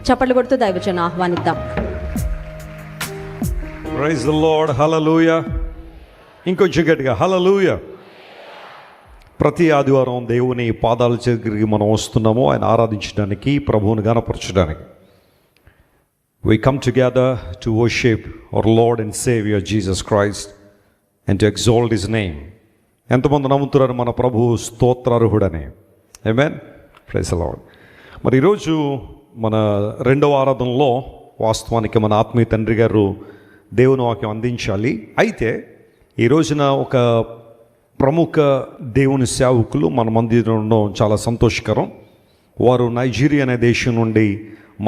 చప్పట్లు కొడుతూ దైవజన ఆహ్వానిద్దాం. Praise the Lord. హల్లెలూయా. ఇంకొంచెం గట్టిగా హల్లెలూయా. ప్రతి ఆదివారం దేవుని పాదాల దగ్గరికి మనం వస్తున్నాము, ఆయన ఆరాధించడానికి, ప్రభువుని గణపరచడానికి. We come together to worship our Lord and Savior Jesus Christ and to exalt His name. ఎంతమంది నమ్ముతున్నారు మన ప్రభువు స్తోత్రార్హుడని? ఆమేన్. Praise the Lord. మరి ఈరోజు మన రెండవ ఆరాధనలో వాస్తవానికి మన ఆత్మీయ తండ్రి గారు దేవుని వాక్యం అందించాలి. అయితే ఈ రోజున ఒక ప్రముఖ దేవుని సేవకులు మన మధ్యలో ఉండడం చాలా సంతోషకరం. వారు నైజీరియా అనే దేశం నుండి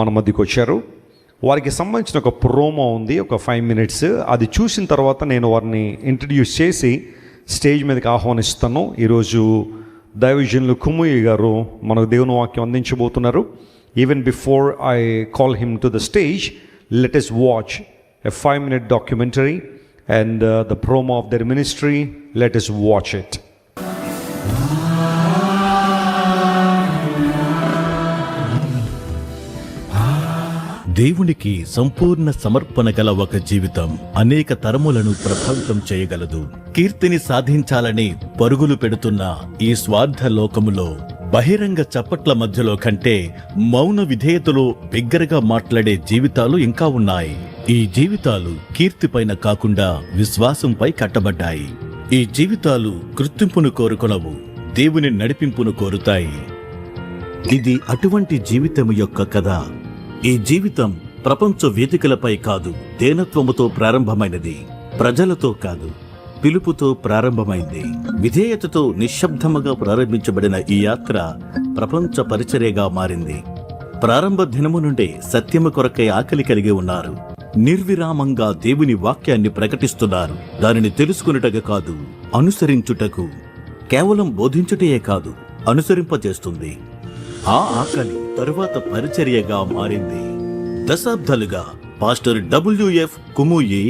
మన మధ్యకి వచ్చారు. వారికి సంబంధించిన ఒక ప్రోమో ఉంది, ఒక 5 minutes. అది చూసిన తర్వాత నేను వారిని ఇంట్రడ్యూస్ చేసి స్టేజ్ మీదకి ఆహ్వానిస్తాను. ఈరోజు దైవజనులు కుముయ్య గారు మనకు దేవుని వాక్యం అందించబోతున్నారు. Even before I call him to the stage, let us watch a 5-minute documentary and the promo of their ministry. Let us watch it. దేవునికి సంపూర్ణ సమర్పణ గల ఒక జీవితం అనేక తరములను ప్రభావితం చేయగలదు. కీర్తిని సాధించాలని పరుగులు పెడుతున్న ఈ స్వార్థ లోకములో బహిరంగ చప్పట్ల మధ్యలో కంటే మౌన విధేయతలో బిగ్గరగా మాట్లాడే జీవితాలు ఇంకా ఉన్నాయి. ఈ జీవితాలు కీర్తిపైన కాకుండా విశ్వాసంపై కట్టబడ్డాయి. ఈ జీవితాలు కృత్తింపును కోరుకొనవు, దేవుని నడిపింపును కోరుతాయి. ఇది అటువంటి జీవితం యొక్క కథ. ఈ జీవితం ప్రపంచ వేదికలపై కాదు, దేనత్వముతో ప్రారంభమైనది. ప్రజలతో కాదు, పిలుపుతో ప్రారంభమైంది. విధేయతతో నిశ్శబ్దముగా ప్రారంభించబడిన ఈ యాత్ర ప్రపంచ పరిచర్యగా మారింది. ప్రారంభ దినము నుండే సత్యము కొరకై ఆకలి కలిగి ఉన్నారు. నిర్విరామంగా దేవుని వాక్యాన్ని ప్రకటిస్తున్నారు. దానిని తెలుసుకున్నటకు కాదు, అనుసరించుటకు. కేవలం బోధించుటయే కాదు, అనుసరింపజేస్తుంది. ఆ ఆకలి తరువాత పరిచర్యగా మారింది. దశాబ్దాలుగా పాస్టర్ WF కుముయి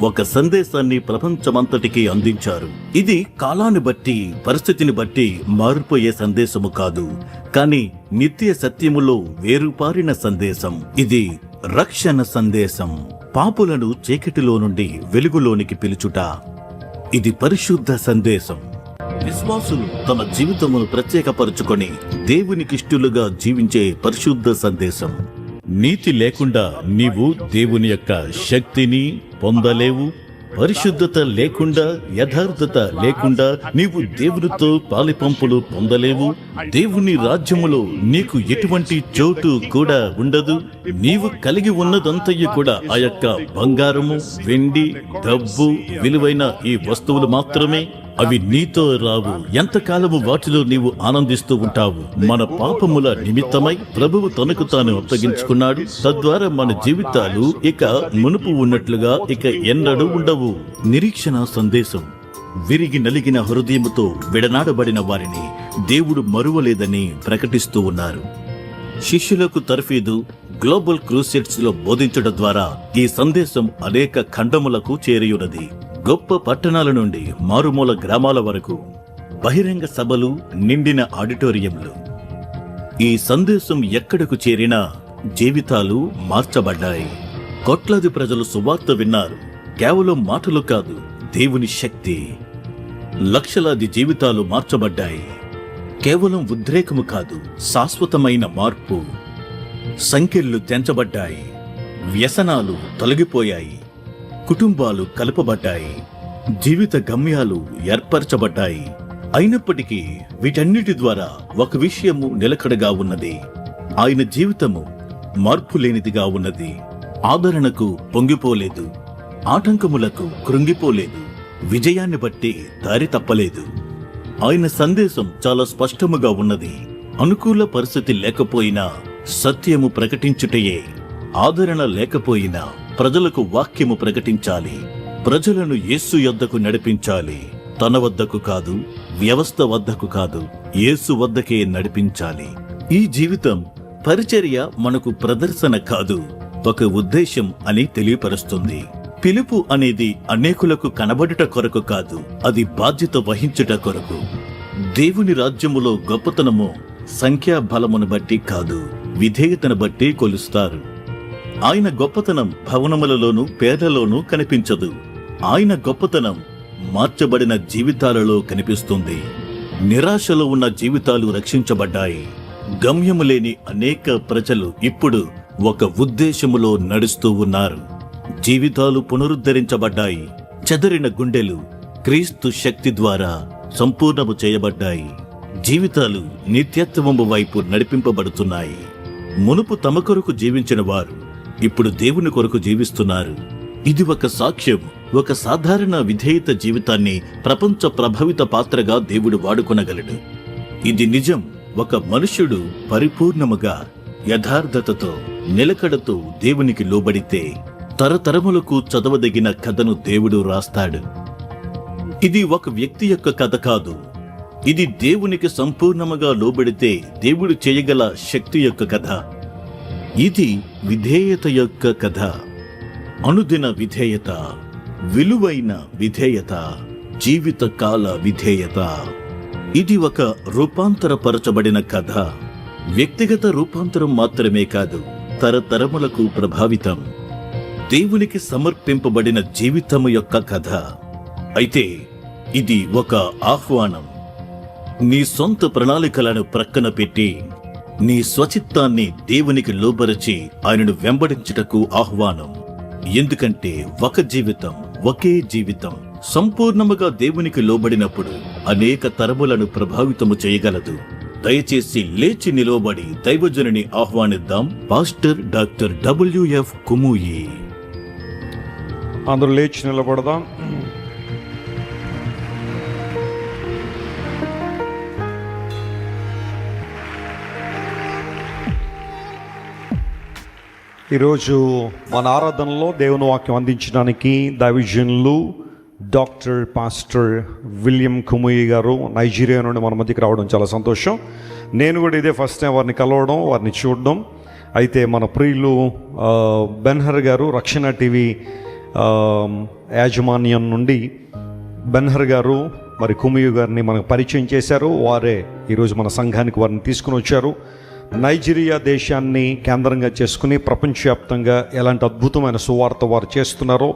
ఒక సందేశాన్ని ప్రపంచమంతటికి అందించారు. ఇది కాలాన్ని బట్టి, పరిస్థితిని బట్టి మారిపోయే సందేశము కాదు, కానీ నిత్య సత్యములో వేరుపారిన సందేశం. ఇది రక్షణ సందేశం. పాపులను చీకటిలో నుండి వెలుగులోనికి పిలుచుట. ఇది పరిశుద్ధ సందేశం. విశ్వాసులు తమ జీవితమును ప్రత్యేకపరుచుకొని దేవునికిష్టులుగా జీవించే పరిశుద్ధ సందేశం. నీతి లేకుండా నీవు దేవుని యొక్క శక్తిని పొందలేవు. పరిశుద్ధత లేకుండా, యథార్థత లేకుండా నీవు దేవునితో పాలిపంపులు పొందలేవు. దేవుని రాజ్యములో నీకు ఎటువంటి చోటు కూడా ఉండదు. నీవు కలిగి ఉన్నదంతయు కూడా ఆ యొక్క బంగారము, వెండి, డబ్బు, విలువైన ఈ వస్తువులు మాత్రమే. అవి నీతో రావు. ఎంతకాలము వాటిలో నీవు ఆనందిస్తూ ఉంటావు. మన పాపముల నిమిత్తమై ప్రభువు తనకు తాను అప్పగించుకున్నాడు. తద్వారా మన జీవితాలు ఇక మునుపు ఉన్నట్లుగా ఇక ఎన్నడూ ఉండవు. నిరీక్షణ సందేశం. విరిగి నలిగిన హృదయముతో విడనాడబడిన వారిని దేవుడు మరువలేదని ప్రకటిస్తూ ఉన్నారు. శిష్యులకు తర్ఫీదు, గ్లోబల్ క్రూసెడ్స్ లో బోధించడం ద్వారా ఈ సందేశం అనేక ఖండములకు చేరియున్నది. గొప్ప పట్టణాల నుండి మారుమూల గ్రామాల వరకు బహిరంగ సభలు, నిండిన ఆడిటోరియంలు. ఈ సందేశం ఎక్కడకు చేరినా జీవితాలు మార్చబడ్డాయి. కోట్లాది ప్రజలు సువార్త విన్నారు. కేవలం మాటలు కాదు, దేవుని శక్తి. లక్షలాది జీవితాలు మార్చబడ్డాయి. కేవలం ఉద్రేకము కాదు, శాశ్వతమైన మార్పు. సంఖ్యలు తెంచబడ్డాయి. వ్యసనాలు తొలగిపోయాయి. కుటుంబాలు కలపబడ్డాయి. జీవిత గమ్యాలు ఏర్పరచబడ్డాయి. అయినప్పటికీ వీటన్నిటి ద్వారా ఒక విషయము నిలకడగా ఉన్నది. ఆయన జీవితము మార్పు లేనిదిగా ఉన్నది. ఆదరణకు పొంగిపోలేదు, ఆటంకములకు కృంగిపోలేదు, విజయాన్ని బట్టి దారి తప్పలేదు. ఆయన సందేశం చాలా స్పష్టముగా ఉన్నది. అనుకూల పరిస్థితి లేకపోయినా సత్యము ప్రకటించుటయే. ఆదరణ లేకపోయినా ప్రజలకు వాక్యము ప్రకటించాలి. ప్రజలను యేసు యొద్దకు నడిపించాలి. తన వద్దకు కాదు, వ్యవస్థ వద్దకు కాదు, యేసు వద్దకే నడిపించాలి. ఈ జీవితం పరిచర్య మనకు ప్రదర్శన కాదు, ఒక ఉద్దేశం అని తెలియపరుస్తుంది. పిలుపు అనేది అనేకులకు కనబడుట కొరకు కాదు, అది బాధ్యత వహించుట కొరకు. దేవుని రాజ్యములో గొప్పతనము సంఖ్యాబలమును బట్టి కాదు, విధేయతను బట్టి కొలుస్తారు. ఆయన గొప్పతనం భవనములలోనూ పేర్లలోనూ కనిపించదు. ఆయన గొప్పతనం మార్చబడిన జీవితాలలో కనిపిస్తుంది. నిరాశలో ఉన్న జీవితాలు రక్షించబడ్డాయి. గమ్యము లేని అనేక ప్రజలు ఇప్పుడు ఒక ఉద్దేశములో నడుస్తూ ఉన్నారు. జీవితాలు పునరుద్ధరించబడ్డాయి. చెదరిన గుండెలు క్రీస్తు శక్తి ద్వారా సంపూర్ణము చేయబడ్డాయి. జీవితాలు నిత్యత్వము వైపు నడిపింపబడుతున్నాయి. మునుపు తమ కొరకు జీవించిన వారు ఇప్పుడు దేవుని కొరకు జీవిస్తున్నారు. ఇది ఒక సాక్ష్యం. ఒక సాధారణ విధేయత జీవితాన్ని ప్రపంచ ప్రభావిత పాత్రగా దేవుడు వాడుకొనగలడు. ఇది నిజం. ఒక మనుష్యుడు పరిపూర్ణముగా యథార్థతతో నిలకడతో దేవునికి లోబడితే తరతరములకు చదవదగిన కథను దేవుడు రాస్తాడు. ఇది ఒక వ్యక్తి యొక్క కథ కాదు. ఇది దేవునికి సంపూర్ణముగా లోబడితే దేవుడు చేయగల శక్తి యొక్క కథ. ఇది విధేయత యొక్క కథ. అనుదిన విధేయత, విలువైన విధేయత, జీవితకాల విధేయత. ఇది ఒక రూపాంతరపరచబడిన కథ. వ్యక్తిగత రూపాంతరం మాత్రమే కాదు, తరతరములకు ప్రభావితం. దేవునికి సమర్పింపబడిన జీవితము యొక్క కథ. అయితే ఇది ఒక ఆహ్వానం. నీ సొంత ప్రణాళికలను ప్రక్కన పెట్టి నీ స్వచిత్తాన్ని దేవునికి లోబరచి ఆయనను వెంబడించుటకు ఆహ్వానం. ఎందుకంటే ఒక జీవితం, ఒకే జీవితం సంపూర్ణముగా దేవునికి లోబడినప్పుడు అనేక తరములను ప్రభావితము చేయగలదు. దయచేసి లేచి నిలవబడి దైవజనుని ఆహ్వానిద్దాం. Pastor doctor WF Kumuyi. అందరూ లేచి నిలబడదాం. ఈరోజు మన ఆరాధనలో దేవుని వాక్యం అందించడానికి దైవజనులు డాక్టర్ పాస్టర్ విలియం కుమూయి గారు నైజీరియా నుండి మన మధ్యకి రావడం చాలా సంతోషం. నేను కూడా ఇదే ఫస్ట్ టైం వారిని కలవడం, వారిని చూడడం. అయితే మన ప్రియులు బెన్హర్ గారు రక్షణ టీవీ యాజమాన్యం నుండి బెన్హర్ గారు మరి కుమూయి గారిని మనకు పరిచయం చేశారు. వారే ఈరోజు మన సంఘానికి వారిని తీసుకుని వచ్చారు. నైజీరియా దేశాన్ని కేంద్రంగా చేసుకుని ప్రపంచవ్యాప్తంగా ఎలాంటి అద్భుతమైన సువార్త వారు చేస్తున్నారో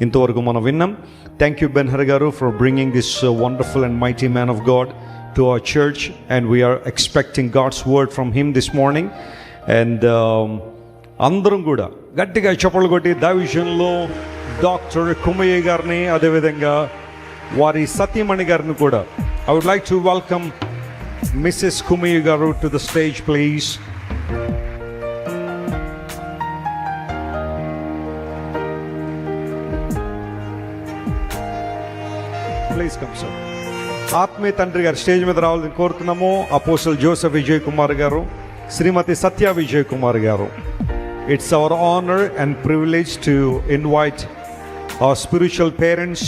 ఇంతవరకు మనం విన్నాం. థ్యాంక్ యూ బెన్హర్ గారు for bringing this wonderful and mighty man of God to our church and we are expecting God's word from him this morning. And అందరం కూడా గట్టిగా చప్పట్లు కొట్టి దైవజనులు డాక్టర్ కుమూయి గారిని, అదేవిధంగా వారి సతీమణి గారిని కూడా I would like to welcome Mrs. Kumayi garu to the stage, please. Please come, sir. ఆత్మీయ తండ్రి గారు స్టేజ్ మీద రావాలని కోరుతున్నాము. అపోస్టల్ జోసెఫ్ విజయ్ కుమార్ గారు, శ్రీమతి సత్య విజయ్ కుమార్ గారు. It's our honor and privilege to invite our spiritual parents,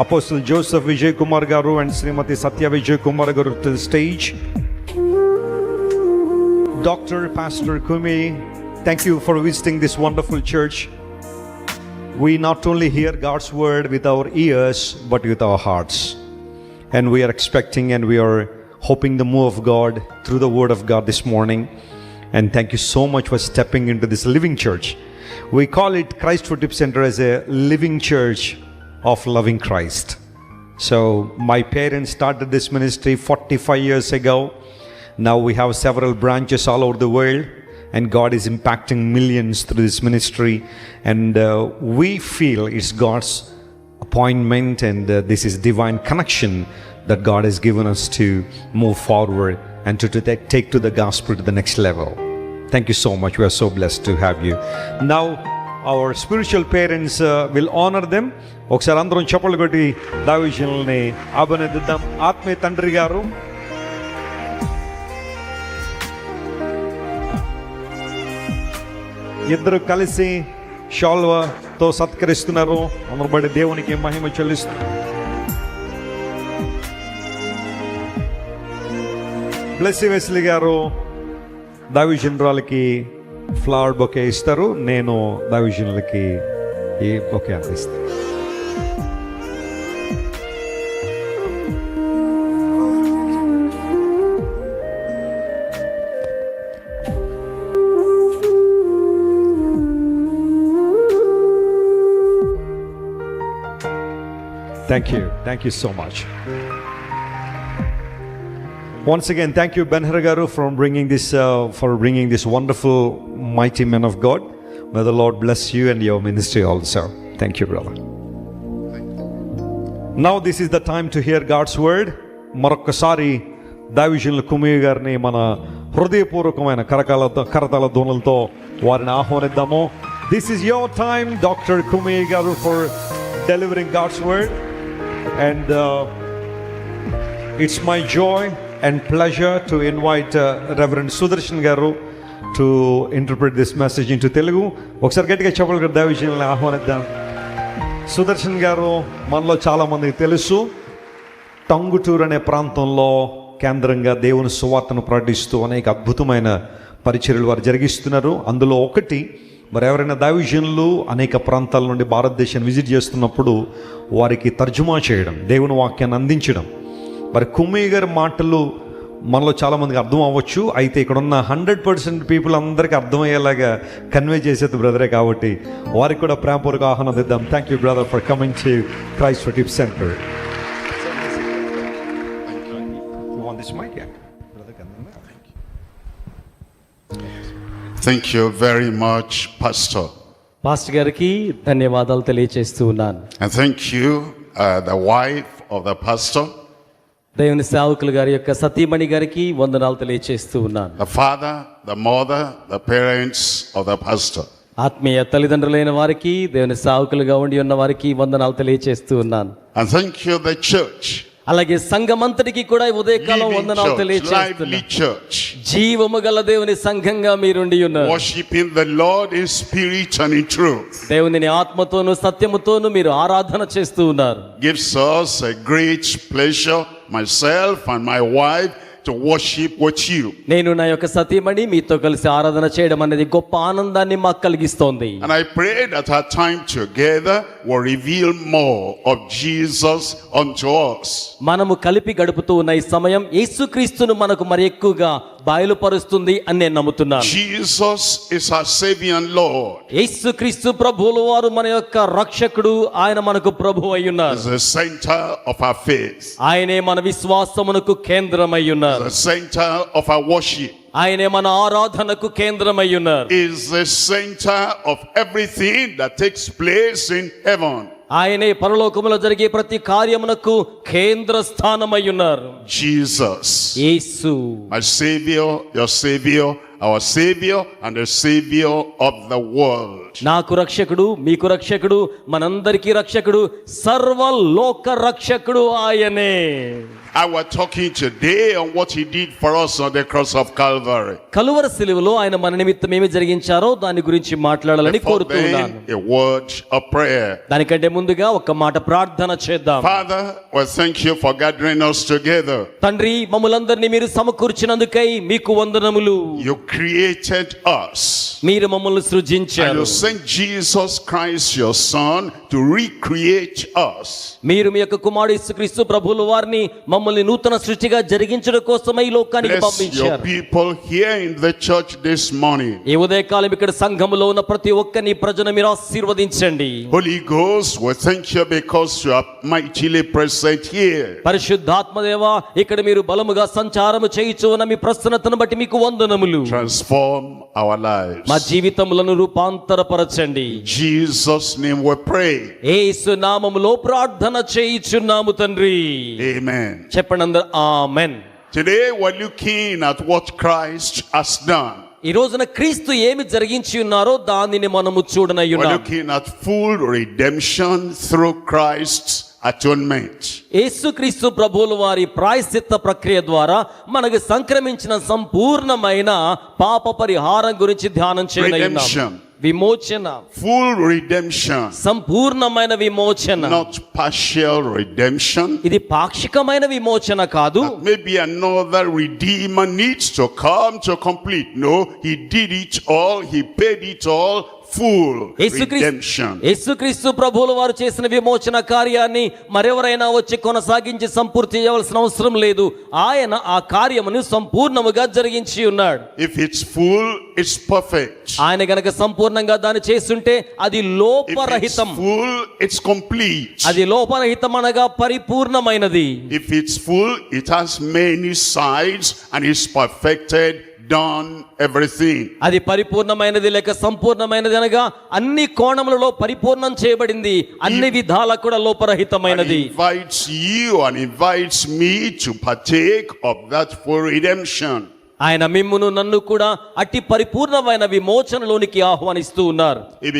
Apostle Joseph Vijay Kumar garu and Srimati Satya Vijay Kumar garu to the stage. Dr. Pastor Kumayi, thank you for visiting this wonderful church. We not only hear God's word with our ears, but with our hearts. And we are expecting and we are hoping the move of God through the word of God this morning. And thank you so much for stepping into this living church. We call it Christ Footip Center as a living church of loving Christ. So my parents started this ministry 45 years ago. Now we have several branches all over the world, and God is impacting millions through this ministry. And we feel it's God's appointment, and this is divine connection that God has given us to move forward and to take to the gospel to the next level. Thank you so much. We are so blessed to have you. Now our spiritual parents will honor them. ఒకసారి అందరం చప్పట్లు కొట్టి దైవజనుల్ని అభినందిద్దాం. ఆత్మీయ తండ్రి గారు, ఇద్దరు కలిసి షాల్వాతో సత్కరిస్తున్నారు. అందరూ బట్టి దేవునికి మహిమ చెల్లిస్తున్నారు. బ్లెస్సీ వెస్లీ గారు దైవజనురాలకి ఫ్లవర్ బొకే ఇస్తారు. నేను దైవజనులకి ఈ బొకే అందిస్తాను. Thank you so much. Once again, thank you, Ben Garu, for bringing this wonderful, mighty man of God. May the Lord bless you and your ministry also. Thank you, brother. Now this is the time to hear God's word. మరొక్కసారి దైవజనులు కుమయ్య గారిని మన హృదయపూర్వకమైన కరతాళ ధ్వనులతో వారిని ఆహ్వానిద్దాము. This is your time, Dr. Kumaya Garu, for delivering God's word. And it's my joy and pleasure to invite Reverend Sudarshan Garu to interpret this message into Telugu. ఒకసారి గట్టిగా చెప్పగలరు, దైవజనులను ఆహ్వానిద్దాం. సుదర్శన్ గారు మనలో చాలామందికి తెలుసు. టంగుటూరు అనే ప్రాంతంలో కేంద్రంగా దేవుని సువార్తను ప్రకటిస్తూ అనేక అద్భుతమైన పరిచర్యలు వారు జరిగిస్తున్నారు. అందులో ఒకటి, మరి ఎవరైనా దైవజనులు అనేక ప్రాంతాల నుండి భారతదేశాన్ని విజిట్ చేస్తున్నప్పుడు వారికి తర్జుమా చేయడం, దేవుని వాక్యాన్ని అందించడం. మరి కుమయ్య గారి మాటలు మనలో చాలామందికి అర్థం అవ్వచ్చు, అయితే ఇక్కడ ఉన్న 100% పీపుల్ అందరికీ అర్థమయ్యేలాగా కన్వే చేసేది బ్రదరే, కాబట్టి వారికి కూడా ప్రేమపూర్వక ఆహ్వానం ఇద్దాం. Thank you brother for coming to Christ for tip centre. Thank you very much, Pastor. Pastor గారికి ధన్యవాదాలు తెలియజేస్తూ ఉన్నాను. And thank you, the wife of the pastor, దేవుని సేవకులు గారి యొక్క సతీమణి గారికి వందనాలు తెలియజేస్తూ ఉన్నాను. the father, the mother, the parents of the pastor. ఆత్మీయ తల్లిదండ్రులైన వారికి, దేవుని సేవకులుగా ఉండి ఉన్న వారికి వందనాలు తెలియజేస్తూ ఉన్నాను. And thank you, the church. అలాగే సంఘమంతటికి కూడా ఉదయకాలం Living వందనాలు church, lively తెలియజేస్తున్నాను. church, జీవము గల దేవుని సంఘంగా మీరుండి ఉన్నారు. worshiping the Lord in spirit and in truth. దేవునిని ఆత్మతోను సత్యముతోను మీరు ఆరాధన చేస్తూ ఉన్నారు. Gives us a great pleasure, myself and my wife, to worship with you. నేను నా యొక్క సతీమణి మీతో కలిసి ఆరాధన చేయడం అనేది గొప్ప ఆనందాన్ని మాకు కలిగిస్తోంది. And I pray that our time together will reveal more of Jesus unto us. మనము కలిపి గడుపుతూ ఉన్న ఈ సమయం యేసుక్రీస్తును మనకు మరి ఎక్కువగా బయలుపరుస్తుంది అని నేను నమ్ముతున్నాను. Jesus is our Savior and Lord. యేసుక్రీస్తు ప్రభువుల వారు మన యొక్క రక్షకుడు, ఆయన మనకు ప్రభువు అయి ఉన్నారు. Is the center of our faith. ఆయనే మన విశ్వాసమునకు కేంద్రమై ఉన్నారు. The center of our worship. ఆయనే మన ఆరాధనకు కేంద్రమై ఉన్నారు. Is the center of everything that takes place in heaven. ఆయనే పరలోకములో జరిగే ప్రతి కార్యమునకు కేంద్ర స్థానమై ఉన్నారు. Jesus, Yesu my Savior, your Savior, our Savior and the Savior of the world. నాకు రక్షకుడు, మీకు రక్షకుడు, మనందరికీ రక్షకుడు, సర్వలోక రక్షకుడు ఆయనే. I was talking today on what he did for us on the cross of Calvary. Calvary శిలువలో ఆయన మన నిమిత్తం ఏమి జరిగించారో దాని గురించి మాట్లాడాలని Before కోరుతున్నాను. then, a word of prayer. దానికంటే ముందుగా ఒక మాట ప్రార్థన చేద్దాం. Father, well, thank you for gathering us together. తండ్రి, మమ్మలందరినీ మీరు సమకూర్చినందుకై మీకు వందనములు. You created us. మీరు మమ్మల్ని And సృజించారు. you sent Jesus Christ, your Son, to recreate us. మీరు మీ యొక్క కుమారుడు యేసుక్రీస్తు ప్రభువుల వారిని మమ్మల్ని నూతన సృష్టిగా జరిగించడం కోసమై ఈ లోకానికి Bless your పంపించారు. people here in the church this morning. ఈ ఉదయకాలం ఇక్కడ సంఘములో ఉన్న ప్రతి ఒక్కరిని ప్రజను మీరు ఆశీర్వదించండి. Holy Ghost, we thank you because you are mightily present here. పరిశుద్ధాత్మదేవా, ఇక్కడ మీరు బలముగా సంచారము చేయుచు ఉన్న మీ ప్రసన్నతను బట్టి మీకు వందనములు. Transform our lives. మా జీవితములను రూపాంతరపరచండి. Jesus' name we pray. యేసు నామములో ప్రార్థన చేయుచున్నాము తండ్రి. Amen. చెప్పండి అందరూ amen. Today we're looking at what Christ has done. ఈ రోజున క్రీస్తు ఏమి జరిగించి ఉన్నారో దానిని మనము చూడనై We're ఉన్నాం. looking at full redemption through Christ's atonement. యేసుక్రీస్తు ప్రభువుల వారి ప్రాయశ్చిత్త ప్రక్రియ ద్వారా మనకు సంక్రమించిన సంపూర్ణమైన పాప పరిహారం గురించి ధ్యానం చేయనున్నాం. Redemption. విమోచన, Full redemption. సంపూర్ణమైన విమోచన. Not partial redemption. ఇది పాక్షికమైన విమోచన కాదు. Maybe another redeemer needs to come to complete. No, he did it all. He paid it all full యేసుక్రీస్తు redemption. యేసుక్రీస్తు ప్రభువుల వారు చేసిన విమోచన కార్యాన్ని మరెవరైనా వచ్చి కొనసాగించి సంపూర్తి చేయవలసిన అవసరం లేదు. ఆయన ఆ కార్యమును సంపూర్ణముగా జరిగించి ఉన్నాడు. If it's full, it's perfect. ఆయన గనక సంపూర్ణంగా దాన్ని చేస్తుంటే అది If it's లోపరహితం. full, it's complete. అది లోపరహితం అనగా పరిపూర్ణమైనది. If it's full, it has many sides and it's perfected, done everything. అది పరిపూర్ణమైనది లేక సంపూర్ణమైనది అనగా అన్ని కోణములలో పరిపూర్ణం చేయబడింది, అన్ని విధాల కూడా And లోపరహితమైనది. he invites you and invites me to partake of that full redemption. ఆయన మిమ్మును నన్ను కూడా అట్టి పరిపూర్ణమైన విమోచనలోనికి ఆహ్వానిస్తూ ఉన్నారు. It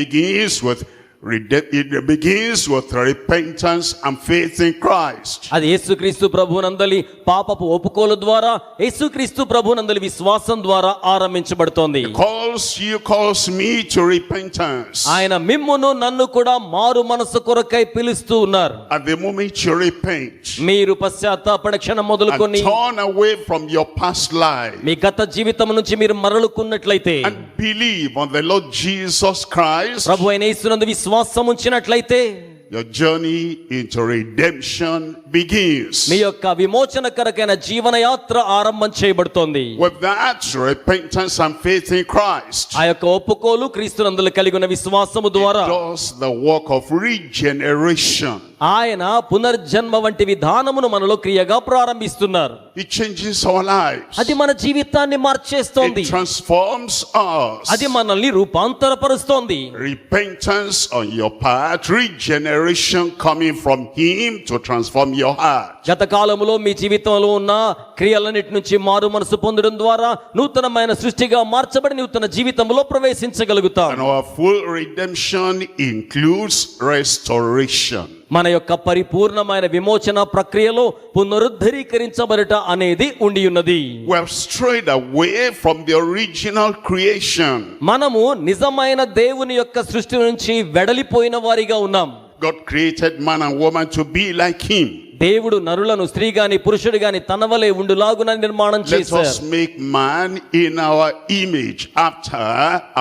begins with repentance and faith in Christ. అది యేసుక్రీస్తు ప్రభువునందలి పాపపు ఒప్పుకోలు ద్వారా, యేసుక్రీస్తు ప్రభువునందలి విశ్వాసం ద్వారా ఆరంభించబడుతోంది. calls me to repentance. ఆయన మిమ్మును నన్ను కూడా మారు మనసు కొరకై పిలుస్తూ ఉన్నారు. At the moment you repent మీరు పశ్చాత్తాపడ క్షణం మొదలుకొని and turn away from your past life మీ గత జీవితం నుంచి మీరు మరలుకున్నట్లయితే and believe on the Lord Jesus Christ, ప్రభు అయిన యేసునందు విశ్వాసం ఉంచినట్లయితే your journey into redemption begins. మీ యొక్క విమోచన కొరకైన జీవన యాత్ర ఆరంభం చేయబడుతోంది. With that repentance and faith in Christ, ఆ యొక్క ఒప్పుకోలు క్రీస్తునందులు కలిగి ఉన్న విశ్వాసము ద్వారా does the work of regeneration. ఆయన పునర్జన్మ వంటి విధానమును మనలో క్రియగా ప్రారంభిస్తున్నారు. It changes our lives. అది మన జీవితాన్ని మార్చేస్తోంది. It transforms us. అది మనల్ని రూపాంతరపరుస్తోంది. Repentance on your part, regeneration coming from Him to transform your heart. గత కాలములో మీ జీవితంలో ఉన్న క్రియలన్నిటి నుంచి మారు మనసు పొందడం ద్వారా నూతనమైన సృష్టిగా మార్చబడి నూతన జీవితంలో ప్రవేశించగలుగుతాం. And our full redemption includes restoration. మన యొక్క పరిపూర్ణమైన విమోచన ప్రక్రియలో పునరుద్ధరీకరించబడట అనేది ఉండి ఉన్నది. We have strayed away from the original creation. మనము నిజమైన దేవుని యొక్క సృష్టి నుంచి వెడలిపోయిన వారిగా ఉన్నాం. God created man and woman to be like Him. దేవుడు నరులను స్త్రీ గాని పురుషుడు గాని తన వలె ఉండులాగున నిర్మాణం Let us చేశారు. make man in our image, after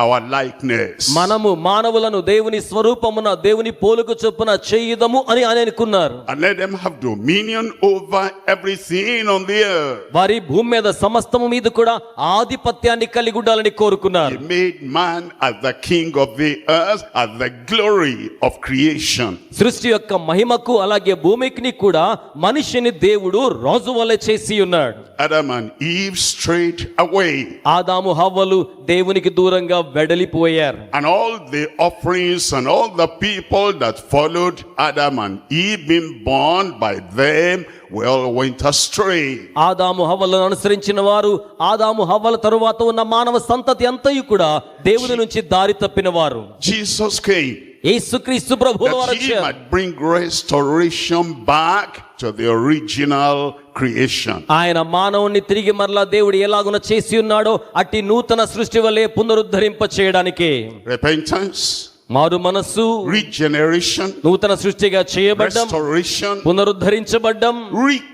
our likeness. మనము మానవులను దేవుని స్వరూపమున దేవుని పోలుకు చొప్పున చేయుదము అని ఆయన అనుకున్నారు. And let them have dominion over everything on the earth. వారి భూమి మీద సమస్తము మీద కూడా ఆధిపత్యాన్ని కలిగి ఉండాలని కోరుకున్నారు. He made man as the king of the earth, as the glory of creation. సృష్టి యొక్క మహిమకు అలాగే భూమికి కూడా మనిషిని దేవుడు రాజు వలె చేసి ఉన్నాడు. Adam and Eve strayed away. ఆదాము హవ్వలు దేవునికి దూరంగా వెడలిపోయారు. And all the offerings and all the people that followed Adam and Eve being born by them well went astray. ఆదాము హవ్వలను అనుసరించిన వారు, ఆదాము హవ్వల తరువాత ఉన్న మానవ సంతతి అంతయు కూడా దేవుని నుంచి దారి తప్పిన వారు. Jesus came యేసుక్రీస్తు ప్రభువుల వారు that He వచ్చారు. might bring restoration back to the original creation. ఆయన మానవుణ్ణి తిరిగి మరలా దేవుడు ఎలాగున చేసి ఉన్నాడో అట్టి నూతన సృష్టి వలె పునరుద్ధరింప చేయడానికి Repentance, మారు మనస్సు, regeneration, నూతన సృష్టిగా చేయబడ్డం, restoration, పునరుద్ధరించబడ్డం,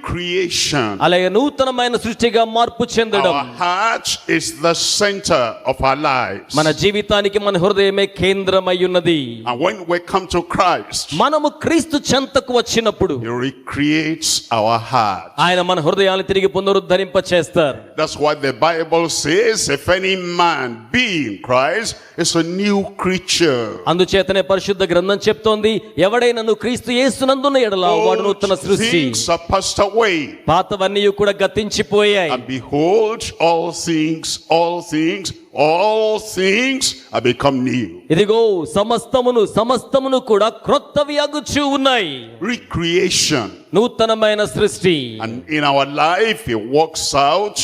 recreation. అలాగే నూతనమైన సృష్టిగా మార్పు చెందడం. Our heart is the center of our lives. మన జీవితానికి మన హృదయమే కేంద్రమై ఉన్నది. And when we come to Christ, మనము క్రీస్తు చెంతకు వచ్చినప్పుడు He recreates our heart. ఆయన మన హృదయాన్ని తిరిగి పునరుద్ధరింప చేస్తారు. That's why the Bible says, if any man be in Christ, is a new creature. అందుచేతనే పరిశుద్ధ గ్రంథం చెప్తోంది, ఎవడైనను క్రీస్తు యేసునందున్న ఎడల వాడు నూతన Old సృష్టి. things are passed away, పాతవన్నీ కూడా గతించిపోయాయి. and behold, all things are become new. ఇదిగో సమస్తమును కూడా క్రొత్తవి అగుచూ ఉన్నాయి. Recreation. నూతనమైన సృష్టి. And in our life, it works out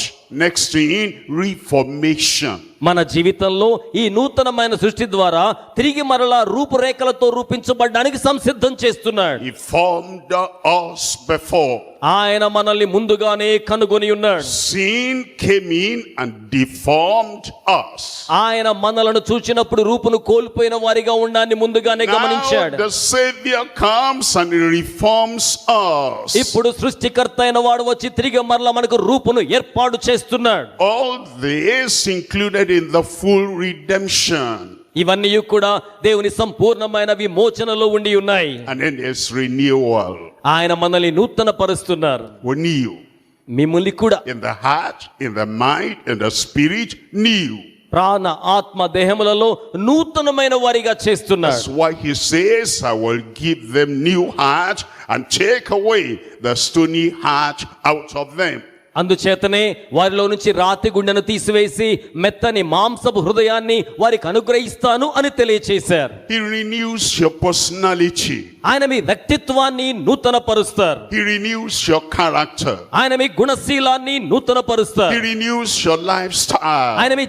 next thing, reformation. మన జీవితంలో ఈ నూతనమైన సృష్టి ద్వారా తిరిగి మరలా రూపురేఖలతో రూపించబడ్డానికి సంసిద్ధం చేస్తున్నాడు. He formed us before. ఆయన మనల్ని ముందుగానే కనుగొని ఉన్నాడు. Sin came in and deformed us. ఆయన మనలను చూచినప్పుడు రూపును కోల్పోయిన వారిగా ఉండాన్ని ముందుగానే Now గమనించాడు. the Savior comes and he reforms us. ఇప్పుడు సృష్టికర్త అయిన వాడు వచ్చి తిరిగి మరలా మనకు రూపును ఏర్పాటు చేస్తున్నాడు. All this included in the full redemption. ఇవన్నీ కూడా దేవుని సంపూర్ణమైన విమోచనలో ఉండి ఉన్నాయి. And then there's renewal. ఆయన మనల్ని నూతన పరుస్తున్నారు. New. మిమ్మల్ని కూడా In the heart, in the mind, in the spirit, new. ప్రాణ ఆత్మ దేహములలో నూతనమైన వారిగా చేస్తున్నారు. That's why he says, I will give them new heart and take away the stony heart out of them. అందుచేతనే వారిలో నుంచి రాతి గుండెను తీసివేసి మెత్తని మాంసపు హృదయాన్ని వారికి అనుగ్రహిస్తాను అని తెలియచేశారు. He renews your personality. ఆయన మీ వ్యక్తిత్వాన్ని నూతన పరుస్తారు. He renews your character. ఆయన మీ గుణశీలాన్ని నూతన He పరుస్తారు. renews your lifestyle. ఆయన మీ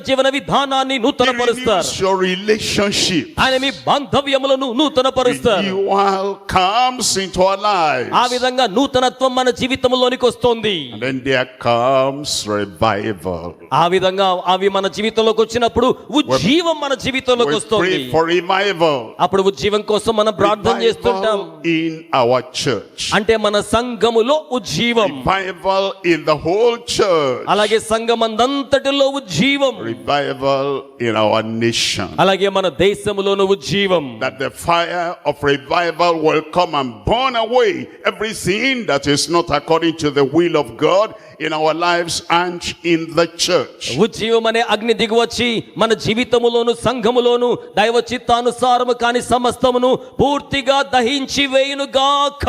జీవన విధానాన్ని నూతన He పరుస్తారు. renews your relationship. ఆయన మీ బాంధవ్యములను నూతన పరుస్తారు. Renewal comes into our lives. ఆ విధంగా నూతనత్వం మన జీవితంలోనికి వస్తుంది. And then there comes revival. ఆ విధంగా అవి మన జీవితంలోకి వచ్చినప్పుడు ఉజ్జీవం మన జీవితంలోకి We వస్తుంది. pray for revival. అప్పుడు ఉజ్జీవం కోసం మనం ప్రార్థన చేస్తుంటాం. Revival in our church. అంటే మన సంఘములో ఉజ్జీవం, Revival in the whole church. అలాగే సంఘమందంతటిలో ఉజ్జీవం, Revival in our nation. అలాగే మన దేశములోను ఉజ్జీవం. That the fire of revival will come and burn away everything that is not according to the will of God in our lives and in the church. ఉజ్జీవం అనే అగ్ని దిగువచ్చి మన జీవితములోను సంఘములోను దైవ చిత్తానుసారము కాని సమస్తమును పూర్తిగా దహించి వేయును గాక.